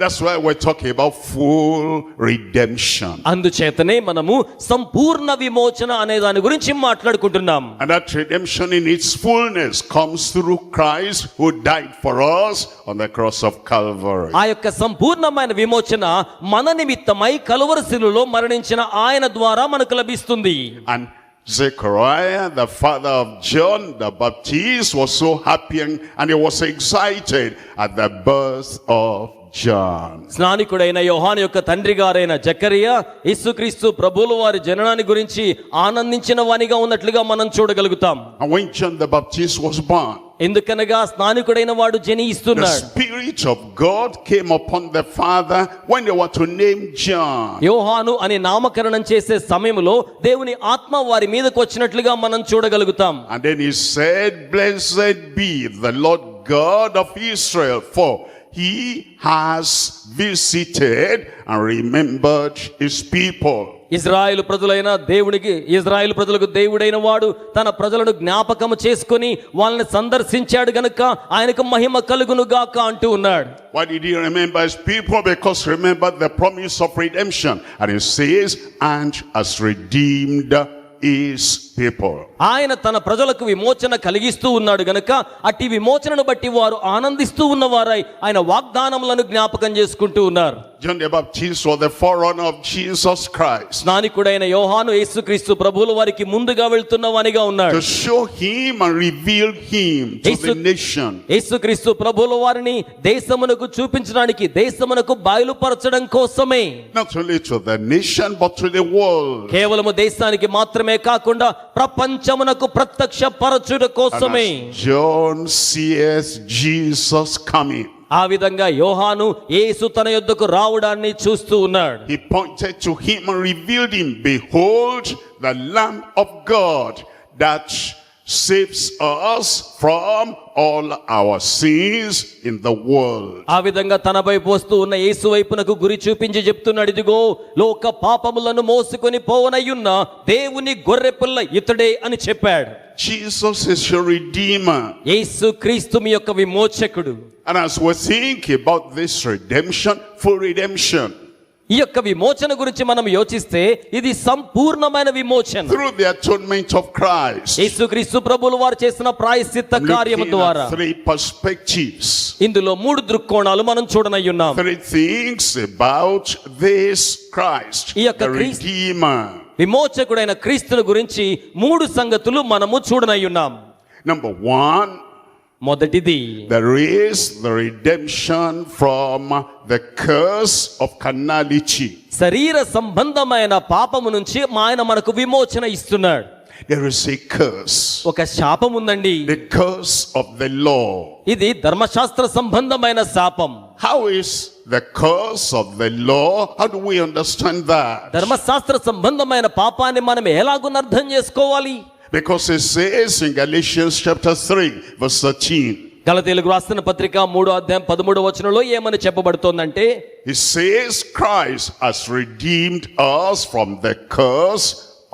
That's why we're talking about full redemption. అందుచేతనే మనము సంపూర్ణ విమోచన అనే దాని గురించి మాట్లాడుకుంటున్నాం. And that redemption in its fullness comes through Christ who died for us on the cross of Calvary. ఆ యొక్క సంపూర్ణమైన విమోచన మన నిమిత్తమై కలువరి శిలువలో మరణించిన ఆయన ద్వారా మనకు లభిస్తుంది. And Zechariah, the father of John the Baptist, was so happy and he was excited at the birth of John. స్నానికుడైన యోహాను యొక్క తండ్రి గారైన జకరియా యేసుక్రీస్తు ప్రభువుల వారి జననాన్ని గురించి ఆనందించిన వానిగా ఉన్నట్లుగా మనం చూడగలుగుతాం. And when John the Baptist was born, ఎందుకనగా స్నానికుడైన వాడు the జనిస్తున్నాడు. Spirit of God came upon the father when they were to name John. యోహాను అని నామకరణం చేసే సమయంలో దేవుని ఆత్మ వారి మీదకు వచ్చినట్లుగా మనం చూడగలుగుతాం. And then he said, Blessed be the Lord God of Israel, for he has visited and remembered his people. Israel ప్రజలకు దేవుడైన వాడు తన ప్రజలను జ్ఞాపకము చేసుకొని వాళ్ళని సందర్శించాడు గనుక ఆయనకు మహిమ కలుగును గాక అంటూ ఉన్నాడు. Why did he remember his people? Because remember the promise of redemption. And he says, and has redeemed his people. ఆయన తన ప్రజలకు విమోచన కలిగిస్తూ ఉన్నాడు గనుక అట్టి విమోచనను బట్టి వారు ఆనందిస్తూ ఉన్నవారై ఆయన వాగ్దానములను జ్ఞాపకం చేసుకుంటూ ఉన్నారు. John the Baptist was the forerunner of Jesus Christ. స్నానికుడైన యోహాను యేసుక్రీస్తు ప్రభువుల వారికి ముందుగా వెళ్తున్న వానిగా ఉన్నాడు. To show him and reveal him to the nation. యేసుక్రీస్తు ప్రభువుల వారిని దేశమునకు చూపించడానికి, దేశమునకు బయలుపరచడం కోసమే. Not only to the nation but to the world. కేవలము దేశానికి మాత్రమే కాకుండా ప్రపంచమునకు ప్రత్యక్ష పరచుట కోసమే. And as John sees Jesus coming, ఆ విధంగా యోహాను యేసు తన యొద్దకు రావడాన్ని చూస్తూ ఉన్నాడు. he pointed to him and revealed him. Behold, the Lamb of God that saves us from all our sins in the world. ఆ విధంగా తన వైపు వస్తూ ఉన్న యేసు వైపునకు గురి చూపించి చెప్తున్నాడు, ఇదిగో లోక పాపములను మోసుకొని పోవనయ్యున్న దేవుని గొర్రెపిల్ల ఇతడే అని చెప్పాడు. Jesus is your redeemer. యేసు క్రీస్తు మీ యొక్క విమోచకుడు. And as we think about this redemption, full redemption, ఈ యొక్క విమోచన గురించి మనం యోచిస్తే ఇది సంపూర్ణమైన విమోచన. through the atonement of Christ, యేసుక్రీస్తు ప్రభువుల వారు చేసిన ప్రాయశ్చిత్త కార్యము looking ద్వారా at three perspectives, ఇందులో 3 దృక్కోణాలు మనం చూడనయ్యున్నాం. 3 things about this Christ, ఈ యొక్క the Redeemer. విమోచకుడైన క్రీస్తుని గురించి 3 సంగతులు మనము చూడనయ్యున్నాం. Number 1, మొదటిది, there is the redemption from the curse of carnality. శరీర సంబంధమైన పాపము నుంచి ఆయన మనకు విమోచన ఇస్తున్నాడు. There is a curse, ఒక శాపం ఉందండి. the curse of the law. ఇది ధర్మశాస్త్ర సంబంధమైన శాపం. How is the curse of the law? How do we understand that? ధర్మశాస్త్ర సంబంధమైన పాపాన్ని మనం ఎలాగున అర్థం చేసుకోవాలి? Because it says in Galatians chapter 3 verse 13. గలతీయులకు రాసిన పత్రిక 3:13 ఏమని చెప్పబడుతోందంటే, It says Christ has redeemed us from the curse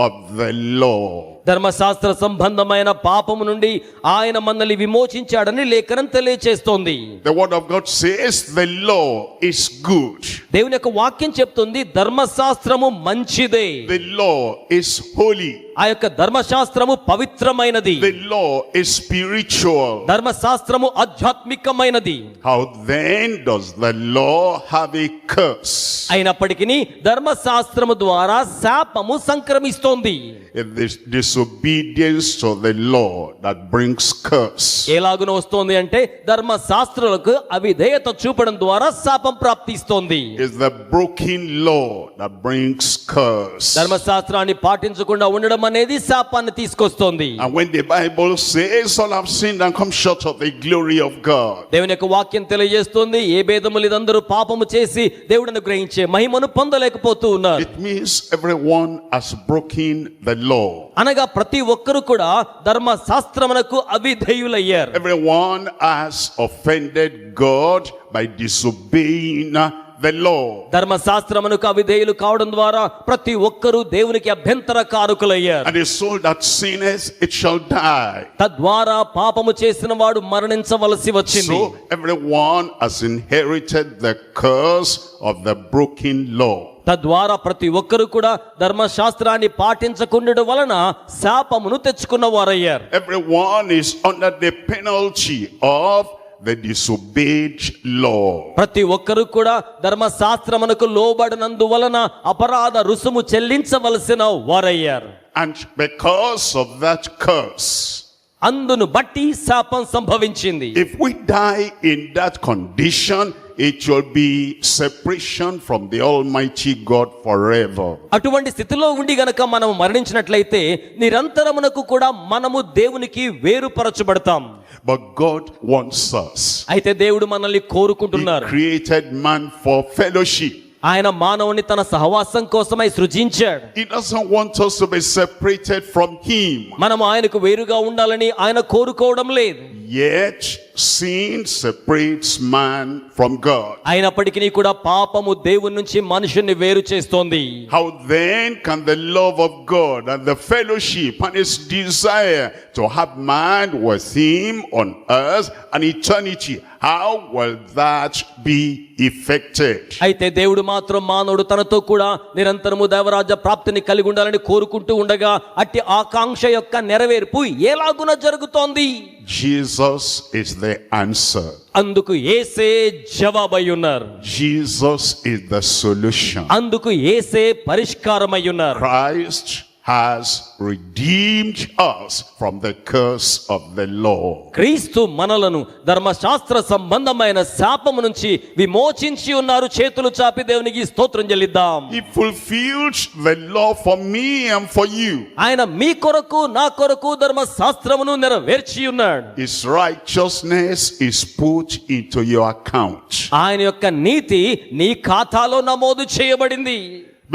of the law. ధర్మశాస్త్ర సంబంధమైన పాపము నుండి ఆయన మనల్ని విమోచించాడని లేఖనం తెలియచేస్తోంది. The word of God says the law is good. దేవుని యొక్క వాక్యం చెప్తుంది ధర్మశాస్త్రము మంచిదే. The law is holy. ఆ యొక్క ధర్మశాస్త్రము పవిత్రమైనది. The law is spiritual. ధర్మశాస్త్రము ఆధ్యాత్మికమైనది. How then does the law have a curse? అయినప్పటికీ ధర్మశాస్త్రము ద్వారా శాపము సంక్రమిస్తోంది. It is disobedience to the law that brings curse. ఎలాగున వస్తోంది అంటే ధర్మశాస్త్రాలకు అవిధేయత చూపడం ద్వారా శాపం ప్రాప్తిస్తోంది. It's the broken law that brings curse. ధర్మశాస్త్రాన్ని పాటించకుండా ఉండడం అనేది శాపాన్ని తీసుకొస్తోంది. And when the Bible says all have sinned and come short of the glory of God, దేవుని యొక్క వాక్యం తెలియజేస్తుంది ఏ భేదము లేదందరూ పాపము చేసి దేవుడిని గ్రహించే మహిమను పొందలేకపోతూ ఉన్నారు. it means everyone has broken the law. అనగా ప్రతి ఒక్కరు కూడా ధర్మశాస్త్రమునకు అవిధేయులయ్యారు. Everyone has offended God by disobeying the law. ధర్మశాస్త్రమునకు అవిధేయులు కావడం ద్వారా ప్రతి ఒక్కరు దేవునికి అభ్యంతరకారకులయ్యారు. And the soul that sinneth, it shall die. తద్వారా పాపము చేసిన వాడు మరణించవలసి వచ్చింది. So everyone has inherited the curse of the broken law. తద్వారా ప్రతి ఒక్కరు కూడా ధర్మశాస్త్రాన్ని పాటించకుండడం వలన శాపమును తెచ్చుకున్న వారయ్యారు. Everyone is under the penalty of the disobeyed law. ప్రతి ఒక్కరు కూడా ధర్మశాస్త్రమునకు లోబడినందు వలన అపరాధ రుసుము చెల్లించవలసిన వారయ్యారు. And because of that curse, అందును బట్టి శాపం సంభవించింది. if we die in that condition, it will be separation from the Almighty God forever. అటువంటి స్థితిలో ఉండి గనక మనం మరణించినట్లయితే నిరంతరమునకు కూడా మనము దేవునికి వేరుపరచబడతాం. But God wants us. అయితే దేవుడు మనల్ని He కోరుకుంటున్నారు. created man for fellowship. ఆయన మానవుని తన సహవాసం కోసమై సృజించాడు. He doesn't want us to be separated from Him. మనం ఆయనకు వేరుగా ఉండాలని ఆయన కోరుకోవడం లేదు. Yet sin separates man from God. అయినప్పటికీ కూడా పాపము దేవుని నుంచి మనుషుని వేరు చేస్తోంది. How then can the love of God and the fellowship and His desire to have man with Him on earth and eternity, how will that be effected? అయితే దేవుడు మాత్రం మానవుడు తనతో కూడా నిరంతరము దేవరాజ్య ప్రాప్తిని కలిగి ఉండాలని కోరుకుంటూ ఉండగా అట్టి ఆకాంక్ష యొక్క నెరవేర్పు ఎలాగున జరుగుతోంది? Jesus is the answer. అందుకు యేసే జవాబై ఉన్నారు. Jesus is the solution. అందుకు యేసే పరిష్కారమై ఉన్నారు. Christ has redeemed us from the curse of the law. క్రీస్తు మనలను ధర్మశాస్త్ర సంబంధమైన శాపము నుంచి విమోచించి ఉన్నారు. చేతులు చాపి దేవునికి స్తోత్రం చెల్లిద్దాం. He fulfilled the law for me and for you. ఆయన మీ కొరకు నా కొరకు ధర్మశాస్త్రమును నెరవేర్చి ఉన్నాడు. His righteousness is put into your account. ఆయన యొక్క నీతి నీ ఖాతాలో నమోదు చేయబడింది.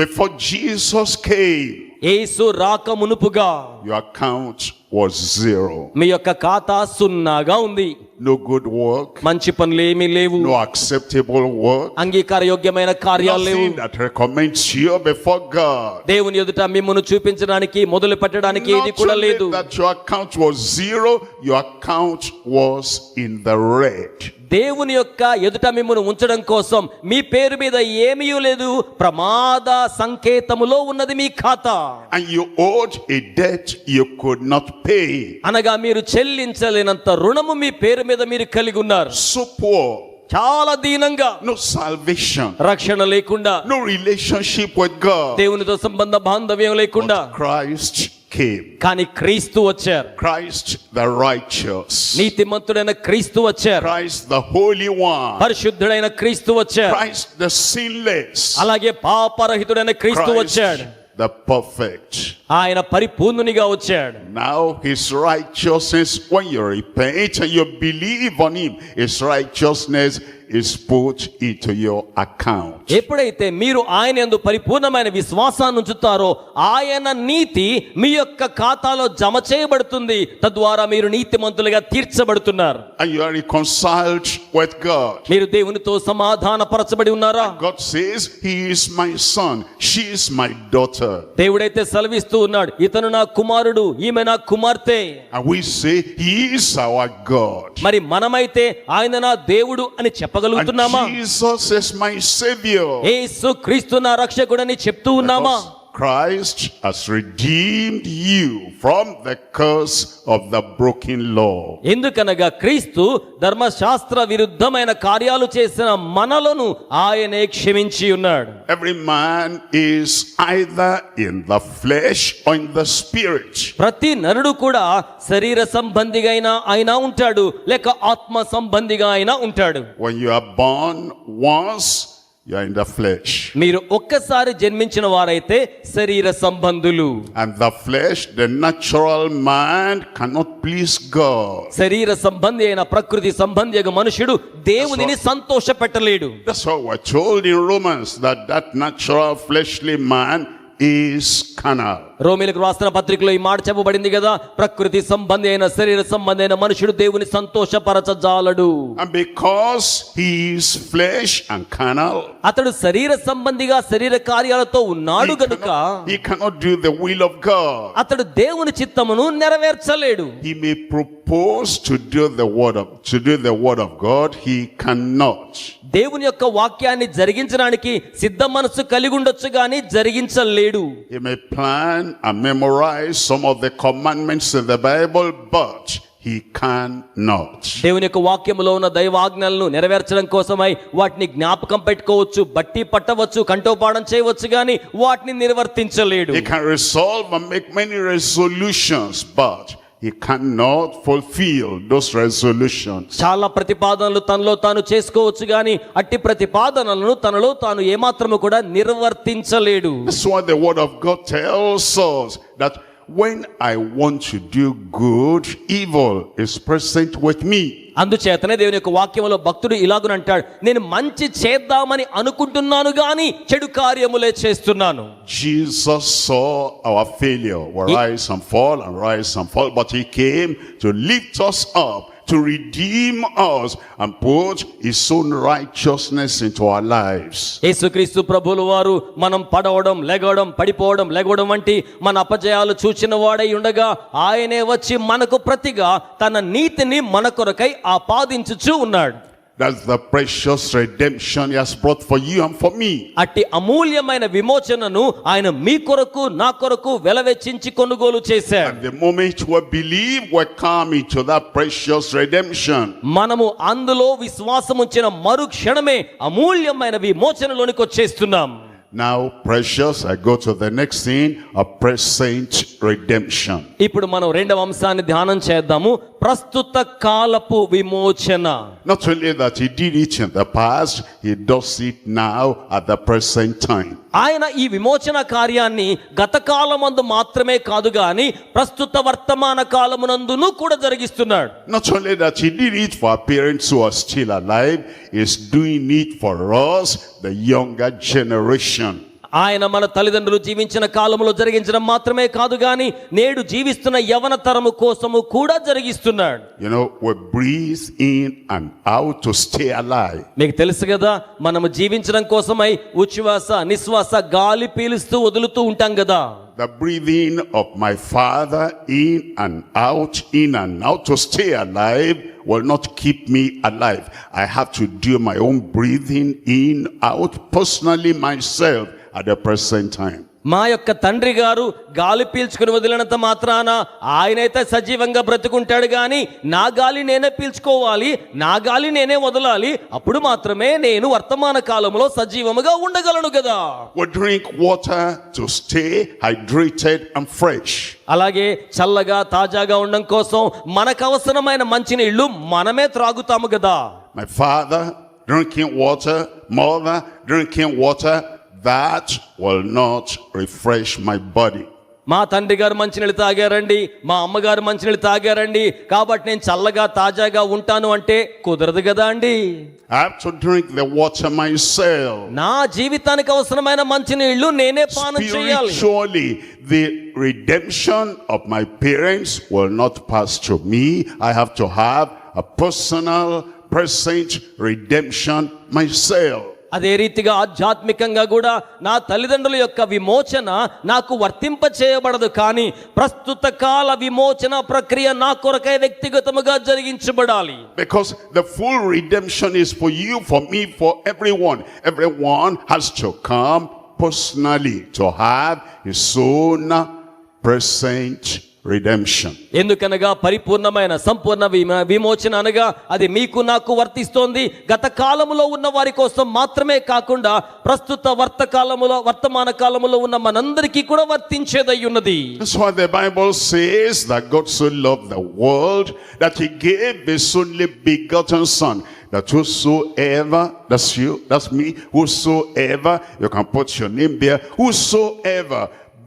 Before Jesus came, యేసు రాక మునుపుగా your account was zero. మీ యొక్క ఖాతా సున్నాగా ఉంది. No good work, మంచి పనులు ఏమీ లేవు. no acceptable work, అంగీకార యోగ్యమైన కార్యాలు లేవు. nothing that recommends you before God. దేవుని ఎదుట మిమ్మును చూపించడానికి మొదలు పెట్టడానికి ఏది Not కూడా only లేదు. that your account was zero, your account was in the red. దేవుని యొక్క ఎదుట మిమ్మును ఉంచడం కోసం మీ పేరు మీద ఏమీ లేదు. ప్రమాద సంకేతములో ఉన్నది మీ ఖాతా. And you owed a debt you could not pay. అనగా మీరు చెల్లించలేనంత రుణము మీ పేరు మీద మీరు కలిగి ఉన్నారు. So poor, చాలా దీనంగా, no salvation, రక్షణ లేకుండా, no relationship with God. దేవునితో సంబంధ బాంధవ్యం లేకుండా. But Christ came. కానీ క్రీస్తు వచ్చారు. Christ the righteous. నీతిమంతుడైన క్రీస్తు వచ్చారు. Christ the holy one. పరిశుద్ధుడైన క్రీస్తు వచ్చారు. Christ the sinless. అలాగే పాపరహితుడైన క్రీస్తు వచ్చాడు. Christ the perfect. ఆయన పరిపూర్ణునిగా వచ్చాడు. Now his righteousness, when you repent and you believe on him, his righteousness is put into your account. ఎప్పుడైతే మీరు ఆయన యందు పరిపూర్ణమైన విశ్వాసాన్ని ఉంచుతారో ఆయన నీతి మీ యొక్క ఖాతాలో జమ చేయబడుతుంది. తద్వారా మీరు నీతిమంతులుగా తీర్చబడుతున్నారు. And you are reconciled with God. మీరు దేవునితో సమాధానపరచబడి ఉన్నారా? God says, he is my son, she is my daughter. దేవుడైతే సెలవిస్తూ ఉన్నాడు, ఇతను నా కుమారుడు, ఈమె నా కుమార్తె. And we say, he is our God. మరి మనమైతే ఆయన నా దేవుడు అని And చెప్పగలుగుతున్నామా? Jesus is my savior. యేసు క్రీస్తు నా రక్షకుడని చెప్తూ ఉన్నామా? Because Christ has redeemed you from the curse of the broken law. ఎందుకనగా క్రీస్తు ధర్మశాస్త్ర విరుద్ధమైన కార్యాలు చేసిన మనలను ఆయనే క్షమించి ఉన్నాడు. Every man is either in the flesh or in the spirit. ప్రతి నరుడు కూడా శరీర సంబంధిగా అయినా ఉంటాడు, లేక ఆత్మ సంబంధిగా అయినా ఉంటాడు. When you are born once, you are in the flesh. మీరు ఒక్కసారి జన్మించిన వారైతే శరీర సంబంధులు. And the flesh, the natural man, cannot please God. శరీర సంబంధి అయిన ప్రకృతి సంబంధి అయిన మనుషుడు దేవునిని సంతోష పెట్టలేడు. That's what we're told in Romans, that natural fleshly man is carnal. రోమీయులకు రాసిన పత్రికలో ఈ మాట చెప్పబడింది కదా, ప్రకృతి సంబంధి అయిన శరీర సంబంధి అయిన మనుషుడు దేవుని సంతోషపరచజాలడు. And because he is flesh and carnal, అతడు శరీర సంబంధిగా శరీర కార్యాలతో ఉన్నాడు గనుక he cannot do the will of God. అతడు దేవుని చిత్తమును నెరవేర్చలేడు. He may propose to do the word of God, he cannot. దేవుని యొక్క వాక్యాన్ని జరిగించడానికి సిద్ధ మనసు కలిగి ఉండొచ్చు గాని జరిగించలేడు. He may plan and memorize some of the commandments in the Bible, but he cannot. దేవుని యొక్క వాక్యములో ఉన్న దైవాజ్ఞలను నెరవేర్చడం కోసమై వాటిని జ్ఞాపకం పెట్టుకోవచ్చు, బట్టి పట్టవచ్చు, కంఠోపాఠం చేయవచ్చు గాని వాటిని నిర్వర్తించలేడు. He can resolve and make many resolutions, but he cannot fulfill those resolutions. చాలా ప్రతిపాదనలు తనలో తాను చేసుకోవచ్చు గాని అట్టి ప్రతిపాదనలను తనలో తాను ఏమాత్రము కూడా నిర్వర్తించలేడు. That's why the word of God tells us that when I want to do good, evil is present with me. అందుచేతనే దేవుని యొక్క వాక్యములో భక్తుడు ఇలాగునంటాడు, నేను మంచి చేద్దామని అనుకుంటున్నాను గాని చెడు కార్యములే చేస్తున్నాను. Jesus saw our failure. We rise and fall, but he came to lift us up, to redeem us and put his own righteousness into our lives. యేసుక్రీస్తు ప్రభువుల వారు మనం పడవడం, లెగవడం, పడిపోవడం, లెగవడం వంటి మన అపజయాలు చూచిన వాడై ఉండగా ఆయనే వచ్చి మనకు ప్రతిగా తన నీతిని మన కొరకై ఆపాదించుచూ ఉన్నాడు. That's the precious redemption he has brought for you and for me. అట్టి అమూల్యమైన విమోచనను ఆయన మీ కొరకు నా కొరకు వెలవెచ్చించి కొనుగోలు చేశాడు. And the moment we believe, we come into that precious redemption. మనము అందులో విశ్వాసం ఉంచిన మరు క్షణమే అమూల్యమైన విమోచనలోనికి వచ్చేస్తున్నాం. Now, precious, I go to the next thing, a present redemption. ఇప్పుడు మనం రెండవ అంశాన్ని ధ్యానం చేద్దాము, ప్రస్తుత కాలపు విమోచన. Not only that he did it in the past, he does it now at the present time. ఆయన ఈ విమోచన కార్యాన్ని గత కాలమందు మాత్రమే కాదు గాని ప్రస్తుత వర్తమాన కాలమునందును కూడా జరిగిస్తున్నాడు. Not only that he did it for our parents who are still alive, he's doing it for us, the younger generation. ఆయన మన తల్లిదండ్రులు జీవించిన కాలంలో జరిగించడం మాత్రమే కాదు గాని నేడు జీవిస్తున్న యవన తరము కోసము కూడా జరిగిస్తున్నాడు. You know, we breathe in and out to stay alive. మీకు తెలుసు కదా, మనము జీవించడం కోసమై ఉచ్ఛ్వాస నిశ్వాస గాలి పీలుస్తూ వదులుతూ ఉంటాం కదా. The breathing of my father in and out to stay alive will not keep me alive. I have to do my own breathing in, out personally myself at the present time. మా యొక్క తండ్రి గారు గాలి పీల్చుకుని వదిలినంత మాత్రాన ఆయనైతే సజీవంగా బ్రతుకుంటాడు గాని నా గాలి నేనే పీల్చుకోవాలి, నా గాలి నేనే వదలాలి, అప్పుడు మాత్రమే నేను వర్తమాన కాలంలో సజీవముగా ఉండగలను కదా. We drink water to stay hydrated and fresh. అలాగే చల్లగా తాజాగా ఉండడం కోసం మనకు అవసరమైన మంచినీళ్లు మనమే త్రాగుతాము కదా. My father drinking water, mother drinking water, that will not refresh my body. మా తండ్రి గారు మంచినీళ్ళు తాగారండి, మా అమ్మగారు మంచినీళ్ళు తాగారండి, కాబట్టి నేను చల్లగా తాజాగా ఉంటాను అంటే కుదరదు కదా అండి. I have to drink the water myself. నా జీవితానికి అవసరమైన మంచినీళ్లు నేనే పానం చేయాలి. Spiritually, the redemption of my parents will not pass to me. I have to have a personal, present redemption myself. అదే రీతిగా ఆధ్యాత్మికంగా కూడా నా తల్లిదండ్రుల యొక్క విమోచన నాకు వర్తింప చేయబడదు, కానీ ప్రస్తుత కాల విమోచన ప్రక్రియ నా కొరకై వ్యక్తిగతముగా జరిగించబడాలి. Because the full redemption is for you, for me, for everyone. Everyone has to come personally to have his own present redemption. ఎందుకనగా పరిపూర్ణమైన సంపూర్ణ విమోచన అనగా అది మీకు నాకు వర్తిస్తోంది. గత కాలములో ఉన్న వారి కోసం మాత్రమే కాకుండా ప్రస్తుత వర్తమాన కాలములో ఉన్న మనందరికీ కూడా వర్తించేదై ఉన్నది. That's why the Bible says that God so loved the world that he gave his only begotten son, that whosoever, that's you, that's me, whosoever, you can put your name there, whosoever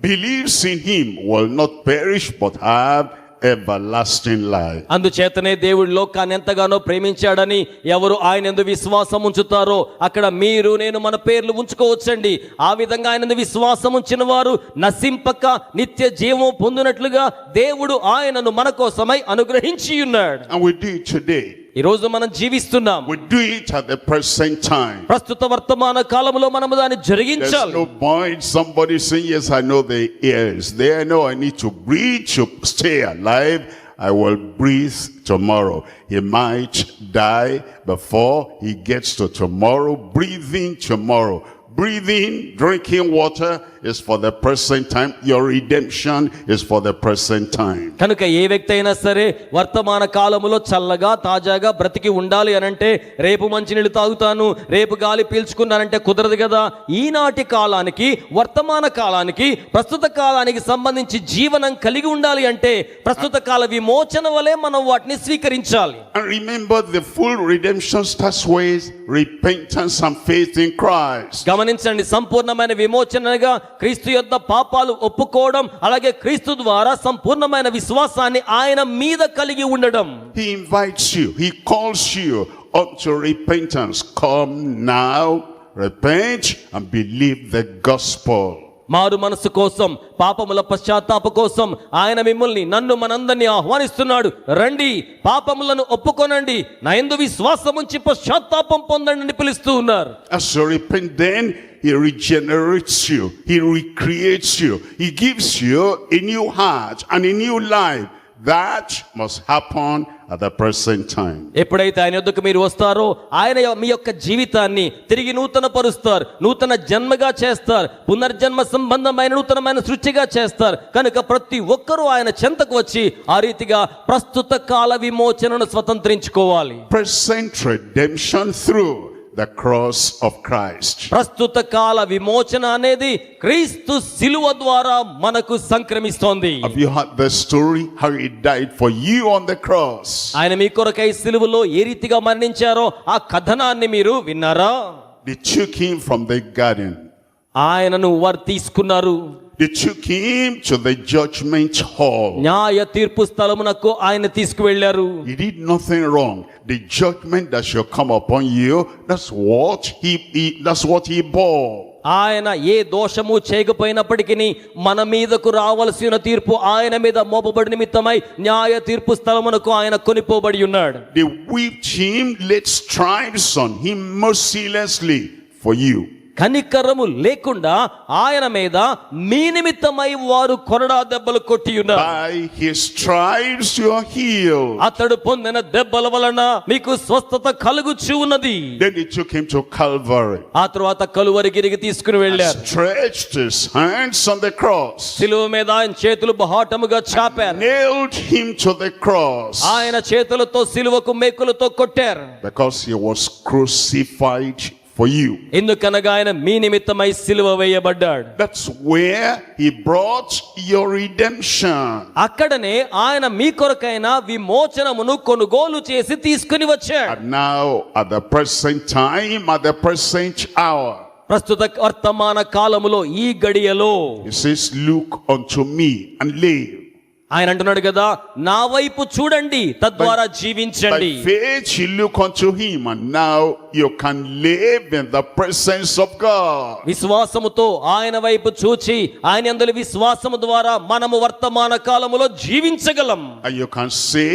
believes in him will not perish but have everlasting life. అందుచేతనే దేవుడు లోకాన్ని ఎంతగానో ప్రేమించాడని ఎవరు ఆయన యందు విశ్వాసం ఉంచుతారో అక్కడ మీరు నేను మన పేర్లు ఉంచుకోవచ్చండి. ఆ విధంగా ఆయన యందు విశ్వాసం ఉంచిన వారు నశింపక నిత్య జీవం పొందినట్లుగా దేవుడు ఆయనను మన కోసమై అనుగ్రహించి ఉన్నాడు. And we do it today. ఈ రోజు మనం జీవిస్తున్నాం. We do it at the present time. ప్రస్తుత వర్తమాన కాలములో మనము దాన్ని There's జరిగించాలి. no point somebody saying, yes, I know the ears there, I know I need to breathe to stay alive. I will breathe tomorrow. He might die before he gets to tomorrow. Breathing tomorrow. Breathing, drinking water is for the present time. Your redemption is for the present time. కనుక ఏ వ్యక్తి అయినా సరే వర్తమాన కాలములో చల్లగా తాజాగా బ్రతికి ఉండాలి అనంటే రేపు మంచినీళ్ళు తాగుతాను, రేపు గాలి పీల్చుకున్నానంటే కుదరదు కదా. ఈనాటి కాలానికి, వర్తమాన కాలానికి, ప్రస్తుత కాలానికి సంబంధించి జీవనం కలిగి ఉండాలి అంటే ప్రస్తుత కాల విమోచన వలె మనం వాటిని స్వీకరించాలి. And remember, the full redemption starts with repentance and faith in Christ. గమనించండి, సంపూర్ణమైన విమోచనగా క్రీస్తు యొద్ద పాపాలు ఒప్పుకోవడం, అలాగే క్రీస్తు ద్వారా సంపూర్ణమైన విశ్వాసాన్ని ఆయన మీద కలిగి ఉండడం. He invites you, he calls you unto repentance. Come now, repent and believe the gospel. మారు మనసు కోసం, పాపముల పశ్చాత్తాప కోసం ఆయన మిమ్మల్ని, నన్ను, మనందరినీ ఆహ్వానిస్తున్నాడు. రండి, పాపములను ఒప్పుకొనండి, నా యందు విశ్వాసం ఉంచి పశ్చాత్తాపం పొందండి అని పిలుస్తూ ఉన్నారు. As you repent, then he regenerates you, he recreates you, he gives you a new heart and a new life. That must happen at the present time. ఎప్పుడైతే ఆయన యొద్దకు మీరు వస్తారో ఆయన మీ యొక్క జీవితాన్ని తిరిగి నూతన పరుస్తారు, నూతన జన్మగా చేస్తారు, పునర్జన్మ సంబంధమైన నూతనమైన సృష్టిగా చేస్తారు. కనుక ప్రతి ఒక్కరూ ఆయన చెంతకు వచ్చి ఆ రీతిగా ప్రస్తుత కాల విమోచనను స్వతంత్రించుకోవాలి. Present redemption through the cross of Christ. ప్రస్తుత కాల విమోచన అనేది క్రీస్తు శిలువ ద్వారా మనకు సంక్రమిస్తోంది. Have you heard the story how he died for you on the cross? ఆయన మీ కొరకై శిలువలో ఏ రీతిగా మరణించారో ఆ కథనాన్ని మీరు విన్నారా? They took him from the garden. ఆయనను వారు తీసుకున్నారు. They took him to the judgment hall. న్యాయ తీర్పు స్థలమునకు ఆయన తీసుకువెళ్లారు. He did nothing wrong. The judgment that shall come upon you, that's what he bore. ఆయన ఏ దోషము చేయకపోయినప్పటికీ మన మీదకు రావలసిన తీర్పు ఆయన మీద మోపబడి నిమిత్తమై న్యాయ తీర్పు స్థలమునకు ఆయన కొనిపోబడి ఉన్నాడు. They whipped him, laid stripes on him mercilessly for you. కనికరము లేకుండా ఆయన మీద మీ నిమిత్తమై వారు కొరడా దెబ్బలు కొట్టి ఉన్నారు. By his stripes you are healed. అతడు పొందిన దెబ్బల వలన మీకు స్వస్థత కలుగుచూ ఉన్నది. Then he took him to Calvary. ఆ తరువాత కలువరిగిరికి తీసుకుని వెళ్ళారు. Stretched his hands on the cross. శిలువ మీద ఆయన చేతులు బహాటముగా చాపారు. Nailed him to the cross. ఆయన చేతులతో శిలువకు మేకులతో కొట్టారు. Because he was crucified for you. ఎందుకనగా ఆయన మీ నిమిత్తమై సిలువ వేయబడ్డాడు. That's where he brought your redemption. అక్కడనే ఆయన మీ కొరకైన విమోచనమును కొనుగోలు చేసి తీసుకుని వచ్చాడు. And now at the present time, at the present hour, ప్రస్తుత వర్తమాన కాలములో ఈ గడియలో He says, look unto me and live. ఆయన అంటున్నాడు కదా, నా వైపు చూడండి తద్వారా జీవించండి. By faith you look unto him, and now you can live in the presence of God. విశ్వాసముతో ఆయన వైపు చూచి ఆయన యందు విశ్వాసము ద్వారా మనము వర్తమాన కాలములో జీవించగలం. And you can say,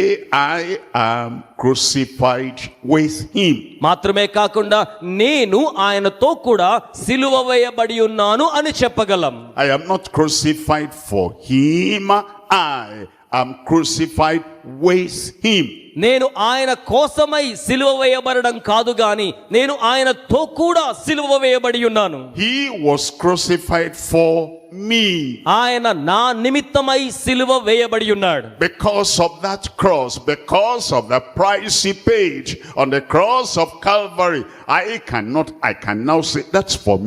I am crucified with him. మాత్రమే కాకుండా నేను ఆయనతో కూడా సిలువ వేయబడి ఉన్నాను అని చెప్పగలం. I am not crucified for him, I am crucified with him. నేను ఆయన కోసమై సిలువ వేయబడడం కాదు గాని నేను ఆయనతో కూడా సిలువ వేయబడి ఉన్నాను. He was crucified for me. ఆయన నా నిమిత్తమై సిలువ వేయబడి ఉన్నాడు. Because of that cross, because of the price he paid on the cross of Calvary, I can now say, that's for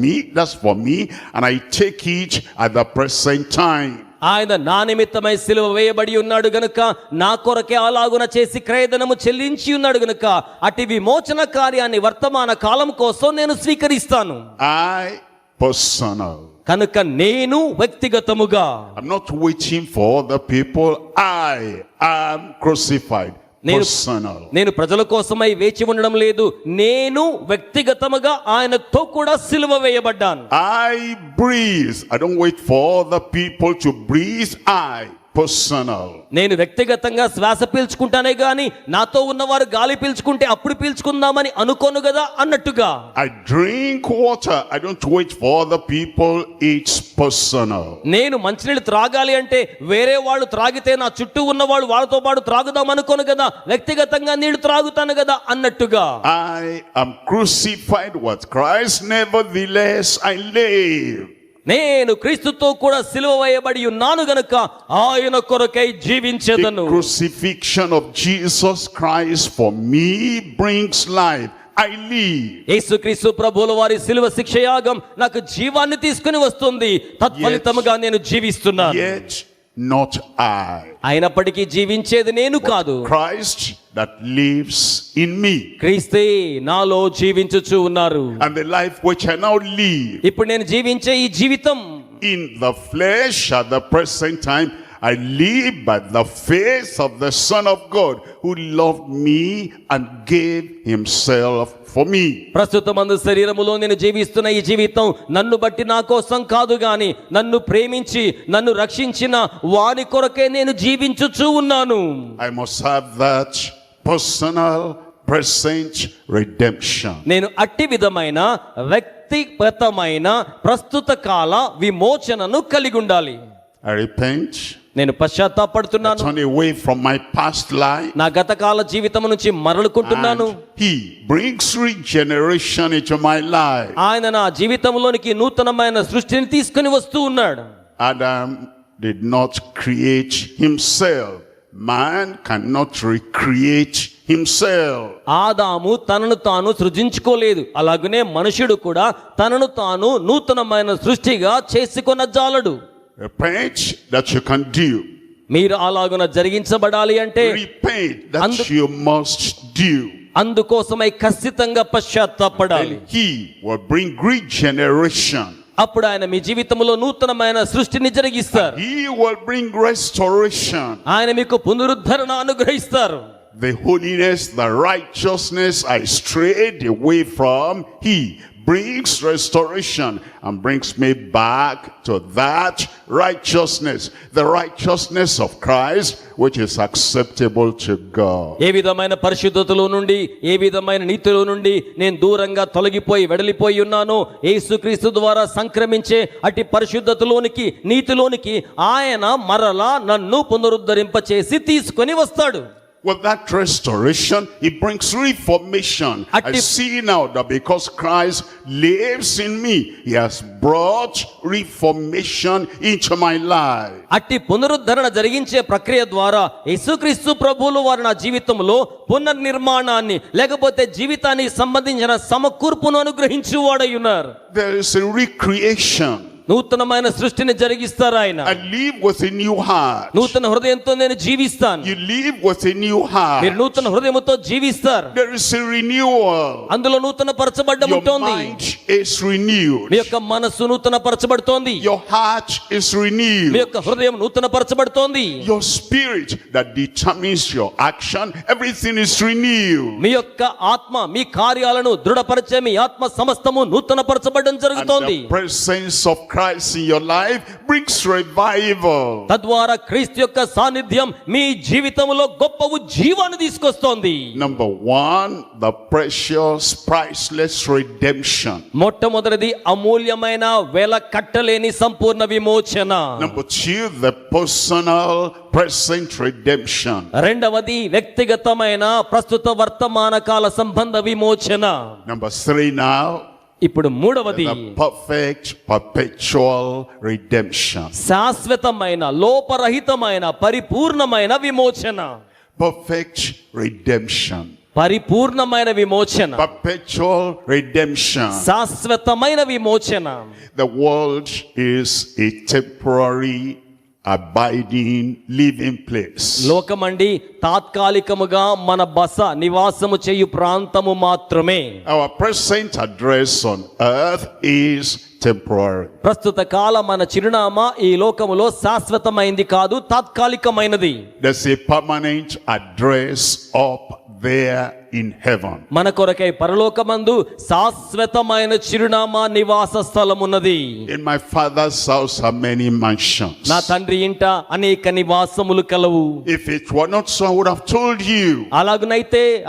me, and I take it at the present time. ఆయన నా నిమిత్తమై సిలువ వేయబడి ఉన్నాడు గనుక నా కొరకే అలాగున చేసి క్రయధనము చెల్లించి ఉన్నాడు గనుక అటు విమోచన కార్యాన్ని వర్తమాన కాలం కోసం నేను స్వీకరిస్తాను. I personal. కనుక నేను వ్యక్తిగతముగా, I'm not waiting for the people. I am crucified. Personal. నేను ప్రజల కోసమై వేచి ఉండడం లేదు, నేను వ్యక్తిగతముగా ఆయనతో కూడా సిలువ వేయబడ్డాను. I breathe. I don't wait for the people to breathe. I personal. నేను వ్యక్తిగతంగా శ్వాస పీల్చుకుంటానే గాని నాతో ఉన్నవారు గాలి పీల్చుకుంటే అప్పుడు పీల్చుకుందామని అనుకోను కదా అన్నట్టుగా. I drink water. I don't wait for the people. It's personal. నేను మంచినీళ్ళు త్రాగాలి అంటే వేరే వాళ్ళు త్రాగితే నా చుట్టూ ఉన్నవాళ్ళు వాళ్ళతో పాటు త్రాగుదాం అనుకోను కదా, వ్యక్తిగతంగా నీళ్లు త్రాగుతాను కదా అన్నట్టుగా. I am crucified with Christ, nevertheless I live. నేను క్రీస్తుతో కూడా సిలువ వేయబడి ఉన్నాను గనుక ఆయన కొరకై జీవించెదను. The crucifixion of Jesus Christ for me brings life. I live. యేసుక్రీస్తు ప్రభువుల వారి సిలువ శిక్ష యాగం నాకు జీవాన్ని తీసుకుని వస్తుంది, తత్ఫలితముగా నేను జీవిస్తున్నాను. Yet not I. అయినప్పటికీ జీవించేది నేను కాదు, Christ that lives in me. క్రీస్తే నాలో జీవించుచు ఉన్నారు. And the life which I now live ఇప్పుడు నేను జీవించే ఈ జీవితం in the flesh at the present time, I live by the faith of the Son of God who loved me and gave himself for me. ప్రస్తుతమందు శరీరములో నేను జీవిస్తున్న ఈ జీవితం నన్ను బట్టి నా కోసం కాదు గాని నన్ను ప్రేమించి నన్ను రక్షించిన వాని కొరకే నేను జీవించుచూ ఉన్నాను. I must have that personal present redemption. నేను అట్టి విధమైన వ్యక్తిగతమైన ప్రస్తుత కాల విమోచనను కలిగి ఉండాలి. I repent. నేను పశ్చాత్తాపడుతున్నాను, Turn away from my past life. నా గతకాల జీవితం నుంచి మరలుకుంటున్నాను. And he brings regeneration into my life. ఆయన నా జీవితంలోనికి నూతనమైన సృష్టిని తీసుకుని వస్తూ ఉన్నాడు. Adam did not create himself. Man cannot recreate himself. ఆదాము తనను తాను సృజించుకోలేదు, అలాగనే మనుషుడు కూడా తనను తాను నూతనమైన సృష్టిగా చేసుకొన జాలడు. Repent that you can do. మీరు అలాగున జరిగించబడాలి అంటే Repent that you must do. అందుకోసమై ఖచ్చితంగా పశ్చాత్తాపడాలి. And he will bring regeneration. అప్పుడు ఆయన మీ జీవితంలో నూతనమైన సృష్టిని జరిగిస్తారు. He will bring restoration. ఆయన మీకు పునరుద్ధరణ అనుగ్రహిస్తారు. The holiness, the righteousness I strayed away from, he brings restoration and brings me back to that righteousness, the righteousness of Christ, which is acceptable to God. ఏ విధమైన పరిశుద్ధతలో నుండి ఏ విధమైన నీతిలో నుండి నేను దూరంగా తొలగిపోయి వెడలిపోయి ఉన్నానో యేసుక్రీస్తు ద్వారా సంక్రమించే అట్టి పరిశుద్ధతలోనికి నీతిలోనికి ఆయన మరలా నన్ను పునరుద్ధరింపచేసి తీసుకొని వస్తాడు. With that restoration, he brings reformation. I see now that because Christ lives in me, he has brought reformation into my life. అట్టి పునరుద్ధరణ జరిగించే ప్రక్రియ ద్వారా యేసుక్రీస్తు ప్రభువులు వారు నా జీవితంలో పునర్నిర్మాణాన్ని లేకపోతే జీవితానికి సంబంధించిన సమకూర్పును అనుగ్రహించువాడై ఉన్నారు. There is a recreation. నూతనమైన సృష్టిని జరిగిస్తారు ఆయన. I live with a new heart. నూతన హృదయంతో నేను జీవిస్తాను. You live with a new heart. మీరు నూతన హృదయంతో జీవిస్తారు. There is a renewal. అందులో నూతన పరచబడ్డం Your ఉంటుంది. mind is renewed. మీ యొక్క మనస్సు నూతన పరచబడుతోంది. Your heart is me renewed. యొక్క హృదయం నూతన పరచబడుతోంది. Your spirit that determines your action, everything is renewed. మీ యొక్క ఆత్మ మీ కార్యాలను దృఢపరిచే మీ ఆత్మ సమస్తము నూతన పరచబడడం And జరుగుతోంది. the presence of Christ in your life brings revival. తద్వారా క్రీస్తు యొక్క సాన్నిధ్యం మీ జీవితంలో గొప్ప ఉజ్జీవాన్ని తీసుకొస్తోంది. Number one, the precious, priceless redemption. మొట్టమొదటిది అమూల్యమైన వెల కట్టలేని సంపూర్ణ విమోచన. Number two, the personal, present redemption. రెండవది వ్యక్తిగతమైన ప్రస్తుత వర్తమాన కాల సంబంధ విమోచన. Number three now, ఇప్పుడు మూడవది the perfect, perpetual redemption. శాశ్వతమైన లోపరహితమైన పరిపూర్ణమైన విమోచన. Perfect redemption. పరిపూర్ణమైన విమోచన, Perpetual redemption. శాశ్వతమైన విమోచన. The world is a temporary, abiding, living place. లోకమండి తాత్కాలికముగా మన బస నివాసము చేయు ప్రాంతము మాత్రమే. Our present address on earth is temporary. ప్రస్తుత కాల మన చిరునామా ఈ లోకములో శాశ్వతమైంది కాదు, తాత్కాలికమైనది. There's a permanent address up there in heaven. మన కొరకై పరలోకమందు శాశ్వతమైన చిరునామా నివాస స్థలమున్నది. In my father's house are many mansions. నా తండ్రి ఇంట అనేక నివాసములు కలవు. If it were not so, I would have told you.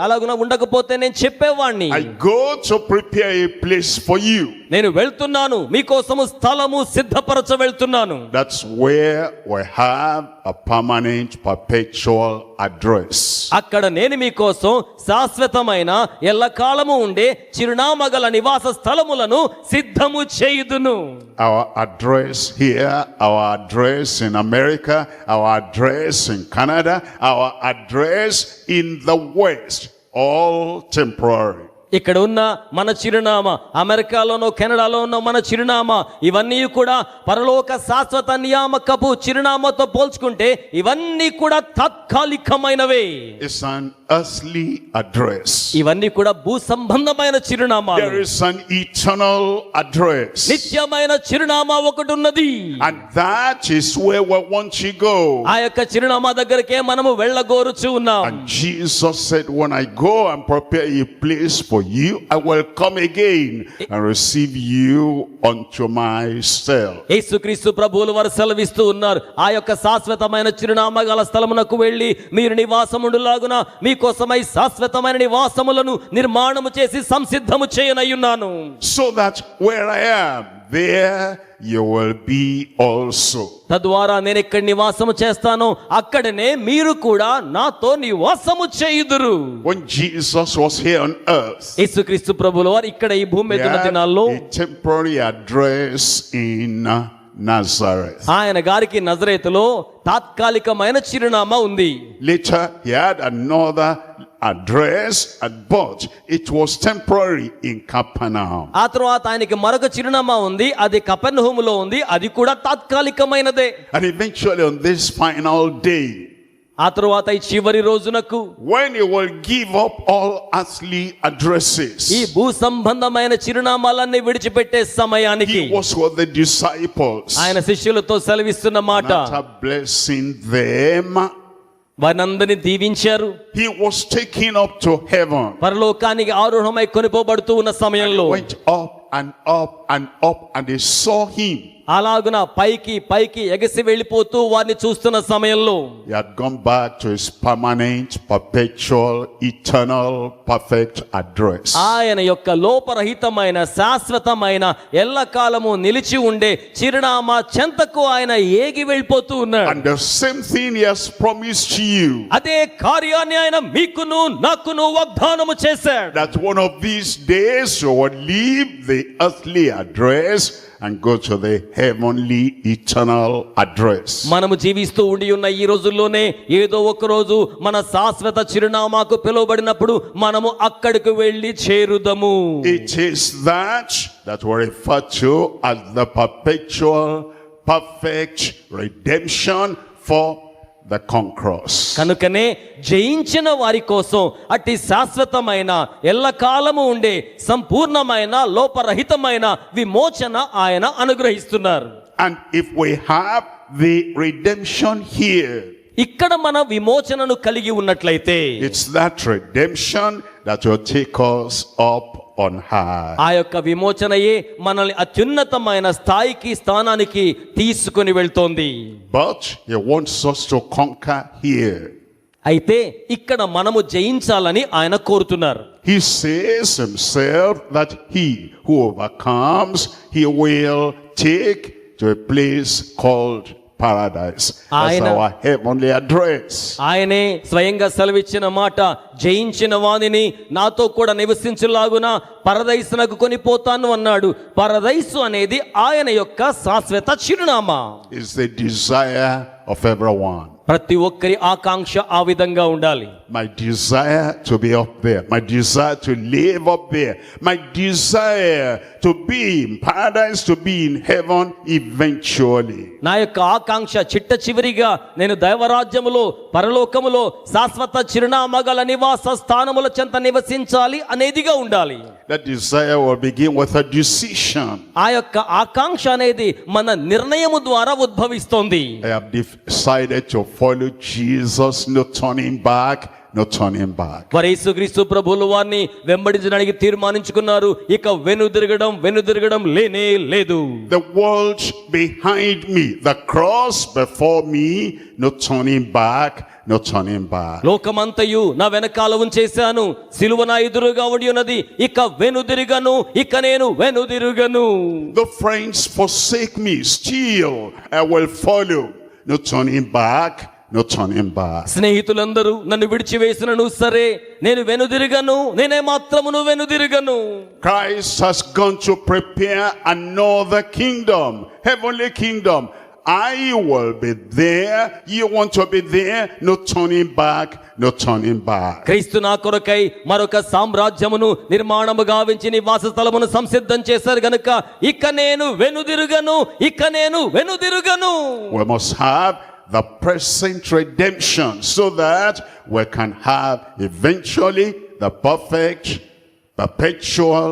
అలాగున ఉండకపోతే నేను చెప్పేవాణ్ణి. I go to prepare a place for you. నేను వెళ్తున్నాను, మీకోసము స్థలము సిద్ధపరచ వెళ్తున్నాను. That's where we have a permanent, perpetual address. అక్కడ నేను మీకోసం శాశ్వతమైన ఎల్లకాలము ఉండే చిరునామా గల నివాస స్థలములను సిద్ధము చేయుదును. Our address here, our address in America, our address in Canada, our address in the West, all temporary. ఇక్కడ ఉన్న మన చిరునామా, అమెరికాలోనో కెనడాలోనో మన చిరునామా, ఇవన్నీ కూడా పరలోక శాశ్వత నియామకపు చిరునామాతో పోల్చుకుంటే ఇవన్నీ కూడా తాత్కాలికమైనవే. It's an earthly address. ఇవన్నీ కూడా భూ సంబంధమైన చిరునామాలు. There is an eternal address. నిత్యమైన చిరునామా ఒకటి ఉన్నది. And that is where we want to go. ఆ యొక్క చిరునామా దగ్గరకే మనము వెళ్ళగోరుచు ఉన్నాం. And Jesus said, when I go and prepare a place for you, I will come again and receive you unto myself. యేసుక్రీస్తు ప్రభువులు వారు సెలవిస్తూ ఉన్నారు, ఆ యొక్క శాశ్వతమైన చిరునామా గల స్థలమునకు వెళ్ళి మీరు నివాసముండులాగున మీకోసమై శాశ్వతమైన నివాసములను నిర్మాణము చేసి సంసిద్ధము చేయనయ్యున్నాను. So that where I am, there you will be also. తద్వారా నేను ఎక్కడ నివాసము చేస్తానో అక్కడనే మీరు కూడా నాతో నివాసము చేయుదురు. When Jesus was here on earth, యేసుక్రీస్తు ప్రభువుల వారు ఇక్కడ ఈ భూమి మీద he ఉన్న had దినాల్లో a temporary address in Nazareth. ఆయన గారికి నజరేతులో తాత్కాలికమైన చిరునామా ఉంది. Later he had another address, but it was temporary in Capernaum. ఆ తర్వాత ఆయనకి మరొక చిరునామా ఉంది, అది కపెర్నహూములో ఉంది, అది కూడా తాత్కాలికమైనదే. And eventually on this final day, ఆ తర్వాత ఈ చివరి రోజునకు when he will give up all earthly addresses, ఈ భూ సంబంధమైన చిరునామాలన్నీ విడిచిపెట్టే సమయానికి he was with the disciples, ఆయన శిష్యులతో సెలవిస్తున్న మాట, after blessing them, వారినందరినీ దీవించారు. he was taken up to heaven, పరలోకానికి ఆరోహణమై కొనిపోబడుతూ ఉన్న సమయంలో went up and up and up, and they saw him. అలాగున పైకి పైకి ఎగసి వెళ్ళిపోతూ వారిని చూస్తున్న సమయంలో He had gone back to his permanent, perpetual, eternal, perfect address. ఆయన యొక్క లోపరహితమైన శాశ్వతమైన ఎల్లకాలము నిలిచి ఉండే చిరునామా చెంతకు ఆయన ఏగి వెళ్ళిపోతూ ఉన్నాడు. And the same thing he has promised to you, అదే కార్యాన్ని ఆయన మీకును నాకును వాగ్దానము చేశాడు. that one of these days you will leave the earthly address and go to the heavenly eternal address. మనము జీవిస్తూ ఉండి ఉన్న ఈ రోజుల్లోనే ఏదో ఒక రోజు మన శాశ్వత చిరునామాకు పిలువబడినప్పుడు మనము అక్కడికి వెళ్ళి చేరుదము. It is that we refer to as the perpetual, perfect redemption for the conquerors. కనుకనే జయించిన వారి కోసం అట్టి శాశ్వతమైన ఎల్లకాలము ఉండే సంపూర్ణమైన లోపరహితమైన విమోచన ఆయన అనుగ్రహిస్తున్నారు. And if we have the redemption here, ఇక్కడ మన విమోచనను కలిగి ఉన్నట్లయితే it's that redemption that will take us up on high. ఆ యొక్క విమోచనయే మనల్ని అత్యున్నతమైన స్థానానికి తీసుకొని వెళ్తోంది. But he wants us to conquer here. అయితే ఇక్కడ మనము జయించాలని ఆయన కోరుతున్నారు. He says himself that he who overcomes, he will take to a place called paradise. That's our heavenly address. ఆయనే స్వయంగా సెలవిచ్చిన మాట, జయించిన వానిని నాతో కూడా నివసించులాగున పరదైసునకు కొనిపోతాను అన్నాడు. పరదైసు అనేది ఆయన యొక్క శాశ్వత చిరునామా. Is the desire of everyone. ప్రతి ఒక్కరి ఆకాంక్ష ఆ విధంగా ఉండాలి. My desire to be up there, my desire to live up there, my desire to be in paradise, to be in heaven eventually. నా యొక్క ఆకాంక్ష చిట్ట చివరిగా నేను దైవరాజ్యములో పరలోకములో శాశ్వత చిరునామా గల నివాస స్థానముల చెంత నివసించాలి అనేదిగా ఉండాలి. That desire will begin with a decision. ఆ యొక్క ఆకాంక్ష అనేది మన నిర్ణయము ద్వారా ఉద్భవిస్తోంది. I have decided to follow Jesus, no turning back, no turning back. వారు యేసుక్రీస్తు ప్రభువుల వారిని వెంబడించడానికి తీర్మానించుకున్నారు. ఇక వెనుదిరగడం లేనే లేదు. The world behind me, the cross before me, no turning back, no turning back. లోకమంతయు నా వెనకాల ఉంచేశాను, సిలువ నా ఎదురుగా ఒడి ఉన్నది, ఇక నేను వెనుదిరుగను. The friends forsake me, still I will follow, no turning back, no turning back. స్నేహితులందరూ నన్ను విడిచివేసినను సరే నేను వెనుదిరగను. Christ has gone to prepare another kingdom, heavenly kingdom. I will be there, you want to be there, no turning back, no turning back. క్రీస్తు నా కొరకై మరొక సామ్రాజ్యమును నిర్మాణము గావించి నివాస స్థలమును సంసిద్ధం చేశారు గనుక ఇక నేను వెనుదిరుగను. We must have the present redemption so that we can have eventually the perfect, perpetual